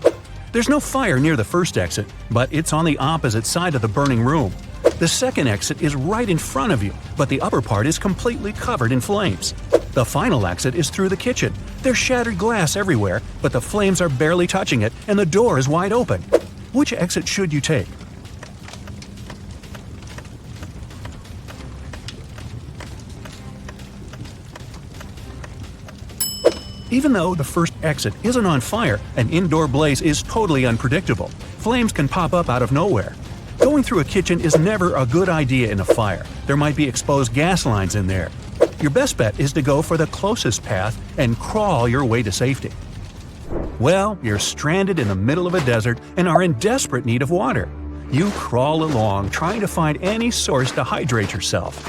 There's no fire near the first exit, but it's on the opposite side of the burning room. The second exit is right in front of you, but the upper part is completely covered in flames. The final exit is through the kitchen. There's shattered glass everywhere, but the flames are barely touching it, and the door is wide open. Which exit should you take? Even though the first exit isn't on fire, an indoor blaze is totally unpredictable. Flames can pop up out of nowhere. Going through a kitchen is never a good idea in a fire. There might be exposed gas lines in there. Your best bet is to go for the closest path and crawl your way to safety. Well, you're stranded in the middle of a desert and are in desperate need of water. You crawl along, trying to find any source to hydrate yourself.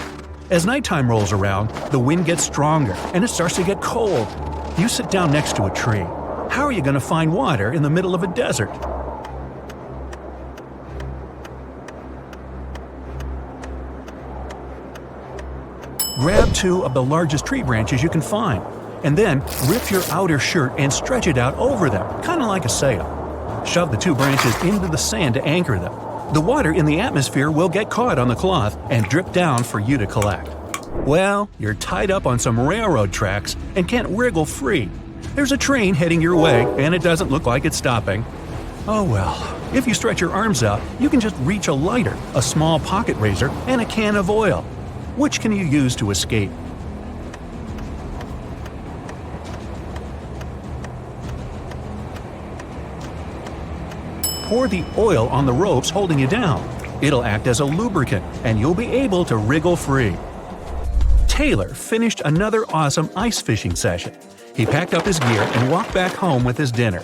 As nighttime rolls around, the wind gets stronger and it starts to get cold. You sit down next to a tree. How are you going to find water in the middle of a desert? Grab 2 of the largest tree branches you can find, and then rip your outer shirt and stretch it out over them, kind of like a sail. Shove the 2 branches into the sand to anchor them. The water in the atmosphere will get caught on the cloth and drip down for you to collect. Well, you're tied up on some railroad tracks and can't wriggle free. There's a train heading your way, and it doesn't look like it's stopping. Oh well, if you stretch your arms out, you can just reach a lighter, a small pocket razor, and a can of oil. Which can you use to escape? Pour the oil on the ropes holding you down. It'll act as a lubricant, and you'll be able to wriggle free. Taylor finished another awesome ice fishing session. He packed up his gear and walked back home with his dinner.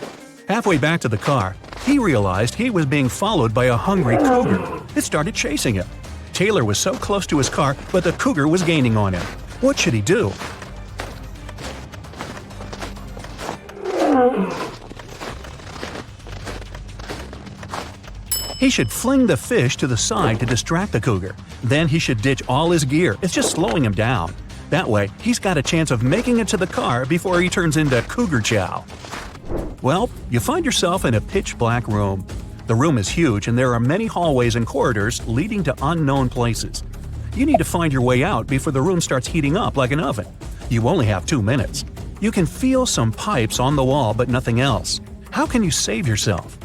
Halfway back to the car, he realized he was being followed by a hungry cougar. It started chasing him. Taylor was so close to his car, but the cougar was gaining on him. What should he do? He should fling the fish to the side to distract the cougar. Then he should ditch all his gear. It's just slowing him down. That way, he's got a chance of making it to the car before he turns into cougar chow. Well, you find yourself in a pitch-black room. The room is huge and there are many hallways and corridors leading to unknown places. You need to find your way out before the room starts heating up like an oven. You only have 2 minutes. You can feel some pipes on the wall but nothing else. How can you save yourself?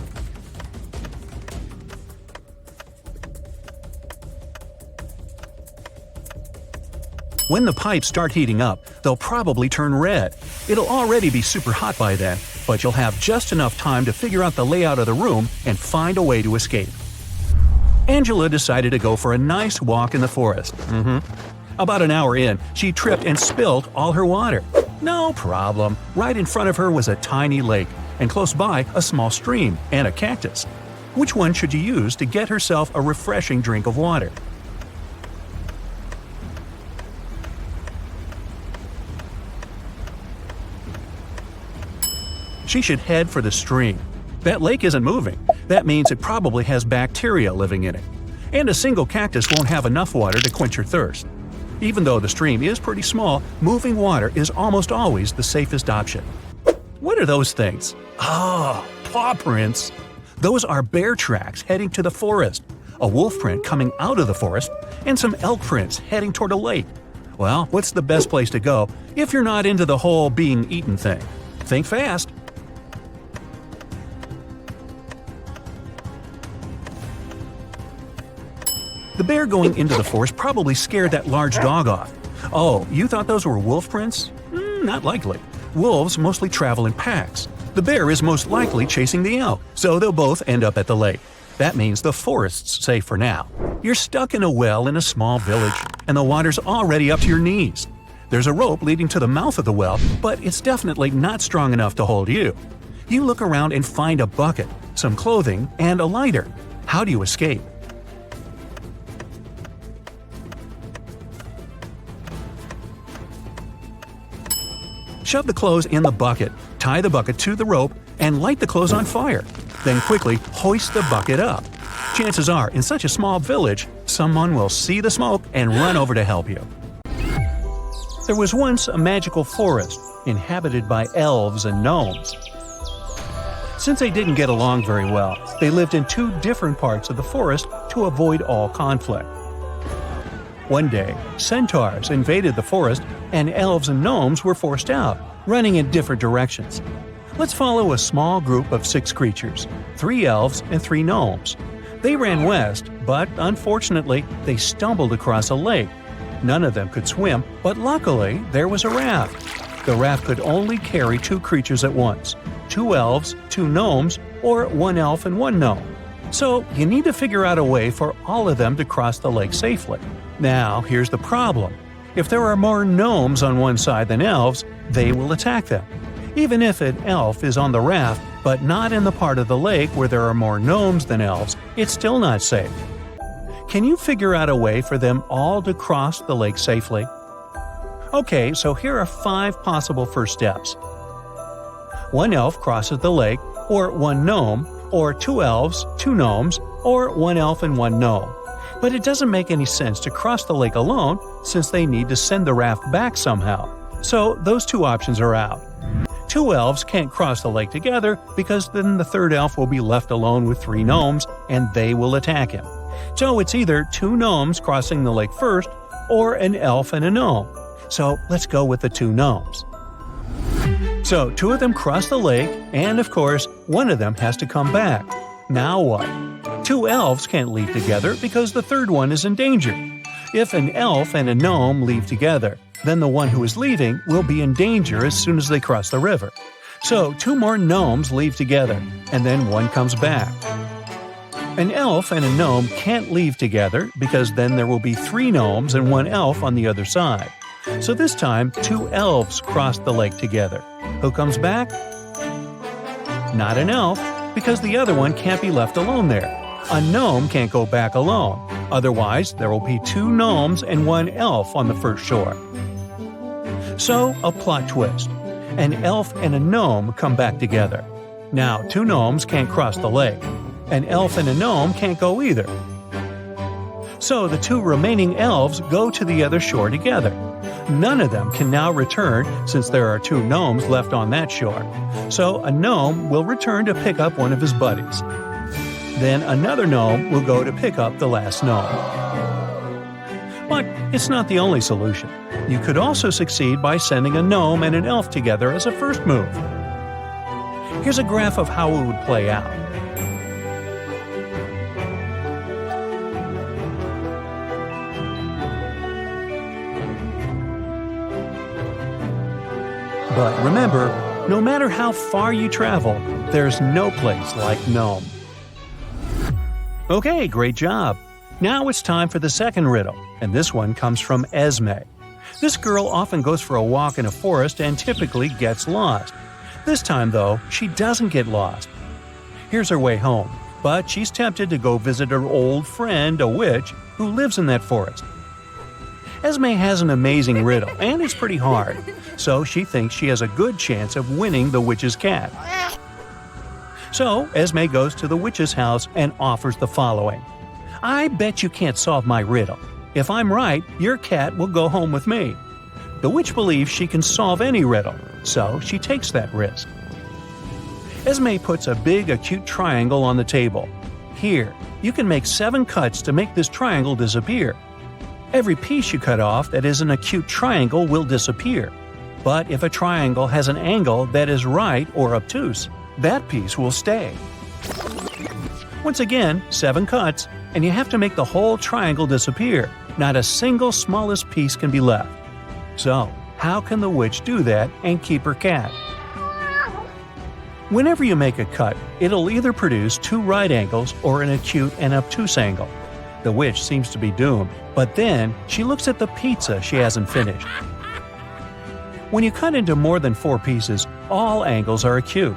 When the pipes start heating up, they'll probably turn red. It'll already be super hot by then, but you'll have just enough time to figure out the layout of the room and find a way to escape. Angela decided to go for a nice walk in the forest. About an hour in, she tripped and spilled all her water. No problem. Right in front of her was a tiny lake, and close by a small stream and a cactus. Which one should you use to get herself a refreshing drink of water? She should head for the stream. That lake isn't moving. That means it probably has bacteria living in it. And a single cactus won't have enough water to quench your thirst. Even though the stream is pretty small, moving water is almost always the safest option. What are those things? Oh, paw prints! Those are bear tracks heading to the forest, a wolf print coming out of the forest, and some elk prints heading toward a lake. Well, what's the best place to go if you're not into the whole being eaten thing? Think fast! The bear going into the forest probably scared that large dog off. Oh, you thought those were wolf prints? Not likely. Wolves mostly travel in packs. The bear is most likely chasing the elk, so they'll both end up at the lake. That means the forest's safe for now. You're stuck in a well in a small village, and the water's already up to your knees. There's a rope leading to the mouth of the well, but it's definitely not strong enough to hold you. You look around and find a bucket, some clothing, and a lighter. How do you escape? Shove the clothes in the bucket, tie the bucket to the rope, and light the clothes on fire. Then quickly hoist the bucket up. Chances are, in such a small village, someone will see the smoke and run over to help you. There was once a magical forest, inhabited by elves and gnomes. Since they didn't get along very well, they lived in two different parts of the forest to avoid all conflict. One day, centaurs invaded the forest, and elves and gnomes were forced out, running in different directions. Let's follow a small group of 6 creatures, 3 elves and 3 gnomes. They ran west, but unfortunately, they stumbled across a lake. None of them could swim, but luckily, there was a raft. The raft could only carry 2 creatures at once, 2 elves, 2 gnomes, or 1 elf and 1 gnome. So you need to figure out a way for all of them to cross the lake safely. Now, here's the problem. If there are more gnomes on one side than elves, they will attack them. Even if an elf is on the raft, but not in the part of the lake where there are more gnomes than elves, it's still not safe. Can you figure out a way for them all to cross the lake safely? Okay, so here are 5 possible first steps. 1 elf crosses the lake, or 1 gnome, or 2 elves, 2 gnomes, or 1 elf and 1 gnome. But it doesn't make any sense to cross the lake alone since they need to send the raft back somehow. So those 2 options are out. 2 elves can't cross the lake together because then the 3rd elf will be left alone with 3 gnomes and they will attack him. So it's either 2 gnomes crossing the lake first or an elf and a gnome. So let's go with the 2 gnomes. So 2 of them cross the lake and of course 1 of them has to come back. Now what? 2 elves can't leave together because the 3rd one is in danger. If an elf and a gnome leave together, then the one who is leaving will be in danger as soon as they cross the river. So 2 more gnomes leave together, and then 1 comes back. An elf and a gnome can't leave together because then there will be 3 gnomes and 1 elf on the other side. So this time, 2 elves cross the lake together. Who comes back? Not an elf, because the other one can't be left alone there. A gnome can't go back alone. Otherwise, there will be 2 gnomes and 1 elf on the first shore. So, a plot twist. An elf and a gnome come back together. Now, 2 gnomes can't cross the lake. An elf and a gnome can't go either. So, the 2 remaining elves go to the other shore together. None of them can now return since there are 2 gnomes left on that shore. So, a gnome will return to pick up one of his buddies. Then another gnome will go to pick up the last gnome. But it's not the only solution. You could also succeed by sending a gnome and an elf together as a first move. Here's a graph of how it would play out. But remember, no matter how far you travel, there's no place like gnome. Okay, great job! Now it's time for the second riddle, and this one comes from Esme. This girl often goes for a walk in a forest and typically gets lost. This time, though, she doesn't get lost. Here's her way home, but she's tempted to go visit her old friend, a witch, who lives in that forest. Esme has an amazing riddle, and it's pretty hard, so she thinks she has a good chance of winning the witch's cat. So Esme goes to the witch's house and offers the following. I bet you can't solve my riddle. If I'm right, your cat will go home with me. The witch believes she can solve any riddle, so she takes that risk. Esme puts a big acute triangle on the table. Here, you can make 7 cuts to make this triangle disappear. Every piece you cut off that is an acute triangle will disappear. But if a triangle has an angle that is right or obtuse, that piece will stay. Once again, 7 cuts, and you have to make the whole triangle disappear. Not a single smallest piece can be left. So, how can the witch do that and keep her cat? Whenever you make a cut, it'll either produce 2 right angles or an acute and obtuse angle. The witch seems to be doomed, but then she looks at the pizza she hasn't finished. When you cut into more than 4 pieces, all angles are acute.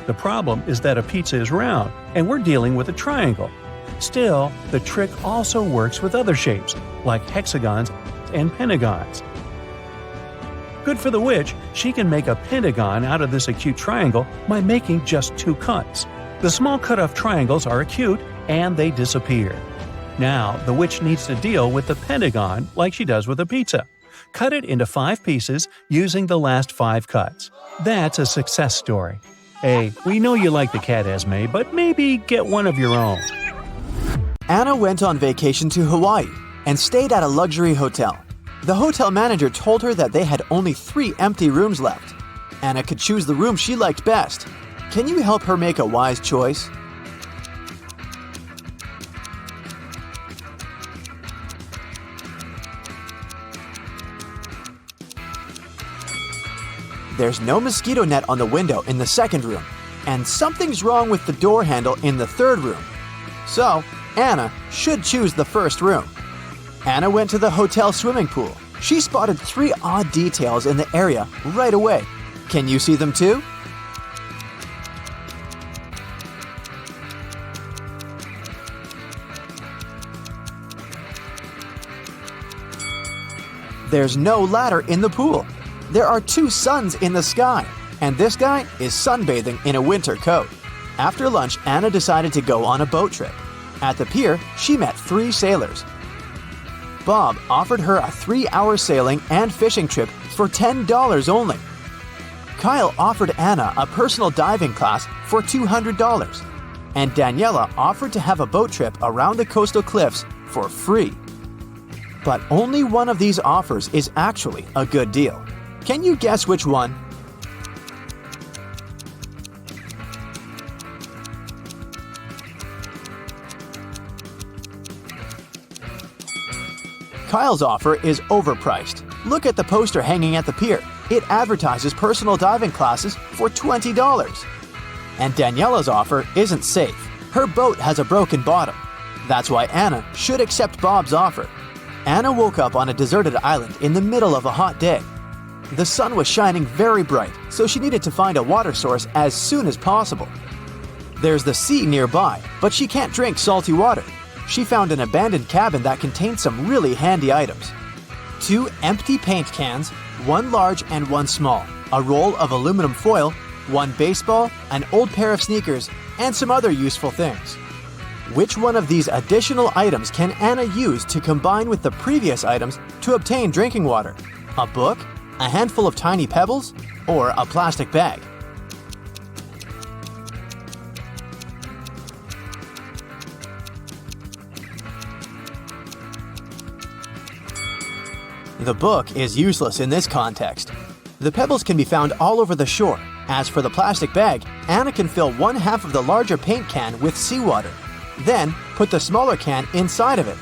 The problem is that a pizza is round, and we're dealing with a triangle. Still, the trick also works with other shapes, like hexagons and pentagons. Good for the witch, she can make a pentagon out of this acute triangle by making just 2 cuts. The small cut-off triangles are acute, and they disappear. Now, the witch needs to deal with the pentagon like she does with a pizza. Cut it into 5 pieces using the last 5 cuts. That's a success story. Hey, we know you like the cat, Esme, but maybe get one of your own. Anna went on vacation to Hawaii and stayed at a luxury hotel. The hotel manager told her that they had only 3 empty rooms left. Anna could choose the room she liked best. Can you help her make a wise choice? There's no mosquito net on the window in the second room, and something's wrong with the door handle in the third room. So, Anna should choose the first room. Anna went to the hotel swimming pool. She spotted 3 odd details in the area right away. Can you see them too? There's no ladder in the pool. There are 2 suns in the sky, and this guy is sunbathing in a winter coat. After lunch, Anna decided to go on a boat trip. At the pier, she met 3 sailors. Bob offered her a 3-hour sailing and fishing trip for $10 only. Kyle offered Anna a personal diving class for $200. And Daniela offered to have a boat trip around the coastal cliffs for free. But only one of these offers is actually a good deal. Can you guess which one? Kyle's offer is overpriced. Look at the poster hanging at the pier. It advertises personal diving classes for $20. And Daniela's offer isn't safe. Her boat has a broken bottom. That's why Anna should accept Bob's offer. Anna woke up on a deserted island in the middle of a hot day. The sun was shining very bright, so she needed to find a water source as soon as possible. There's the sea nearby, but she can't drink salty water. She found an abandoned cabin that contained some really handy items. 2 empty paint cans, 1 large and 1 small, a roll of aluminum foil, 1 baseball, an old pair of sneakers, and some other useful things. Which one of these additional items can Anna use to combine with the previous items to obtain drinking water? A book, a handful of tiny pebbles, or a plastic bag? The book is useless in this context. The pebbles can be found all over the shore. As for the plastic bag, Anna can fill 1/2 of the larger paint can with seawater. Then, put the smaller can inside of it.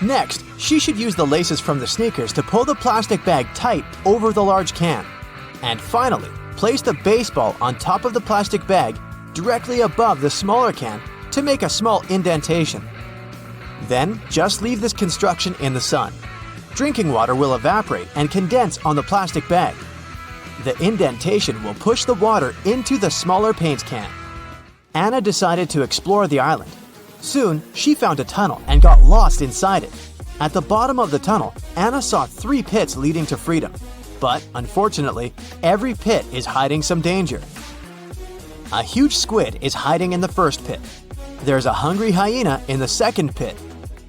Next, she should use the laces from the sneakers to pull the plastic bag tight over the large can. And finally, place the baseball on top of the plastic bag directly above the smaller can to make a small indentation. Then, just leave this construction in the sun. Drinking water will evaporate and condense on the plastic bag. The indentation will push the water into the smaller paint can. Anna decided to explore the island. Soon, she found a tunnel and got lost inside it. At the bottom of the tunnel, Anna saw 3 pits leading to freedom. But, unfortunately, every pit is hiding some danger. A huge squid is hiding in the first pit. There's a hungry hyena in the second pit.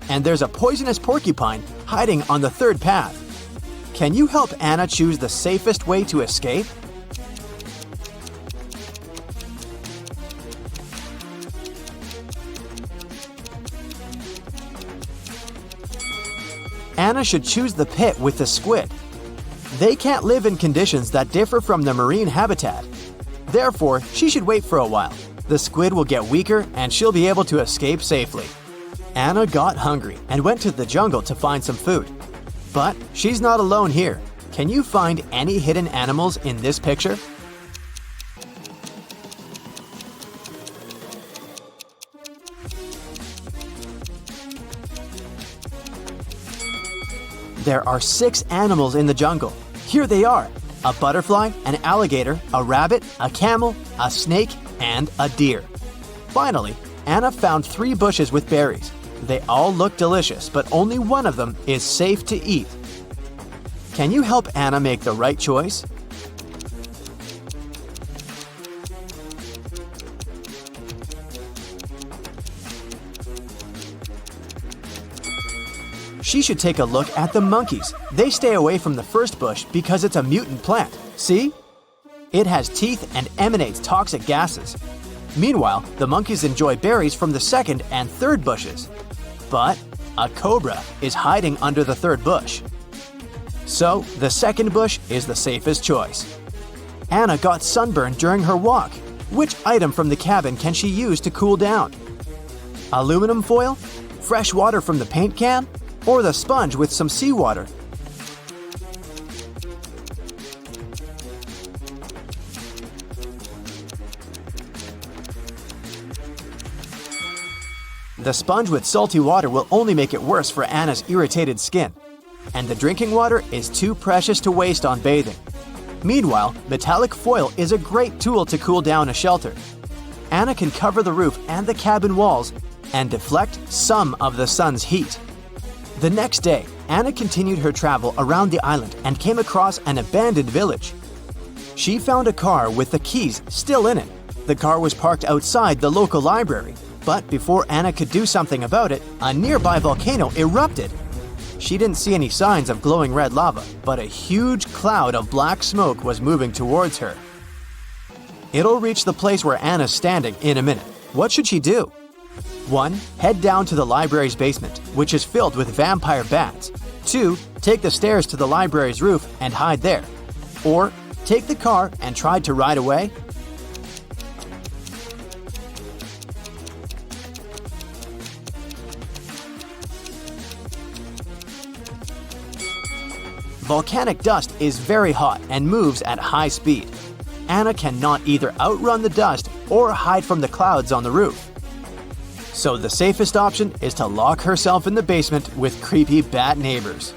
And there's a poisonous porcupine hiding on the third path. Can you help Anna choose the safest way to escape? Anna should choose the pit with the squid. They can't live in conditions that differ from the marine habitat. Therefore, she should wait for a while. The squid will get weaker and she'll be able to escape safely. Anna got hungry and went to the jungle to find some food. But she's not alone here. Can you find any hidden animals in this picture? There are 6 animals in the jungle. Here they are: a butterfly, an alligator, a rabbit, a camel, a snake, and a deer. Finally, Anna found 3 bushes with berries. They all look delicious, but only one of them is safe to eat. Can you help Anna make the right choice? She should take a look at the monkeys. They stay away from the first bush because it's a mutant plant. See? It has teeth and emanates toxic gases. Meanwhile, the monkeys enjoy berries from the second and third bushes. But a cobra is hiding under the third bush. So, the second bush is the safest choice. Anna got sunburned during her walk. Which item from the cabin can she use to cool down? Aluminum foil? Fresh water from the paint can? Or the sponge with some seawater? The sponge with salty water will only make it worse for Anna's irritated skin. And the drinking water is too precious to waste on bathing. Meanwhile, metallic foil is a great tool to cool down a shelter. Anna can cover the roof and the cabin walls and deflect some of the sun's heat. The next day, Anna continued her travel around the island and came across an abandoned village. She found a car with the keys still in it. The car was parked outside the local library, but before Anna could do something about it, a nearby volcano erupted. She didn't see any signs of glowing red lava, but a huge cloud of black smoke was moving towards her. It'll reach the place where Anna's standing in a minute. What should she do? 1. Head down to the library's basement, which is filled with vampire bats. 2. Take the stairs to the library's roof and hide there. Or, take the car and try to ride away. Volcanic dust is very hot and moves at high speed. Anna cannot either outrun the dust or hide from the clouds on the roof. So the safest option is to lock herself in the basement with creepy bat neighbors.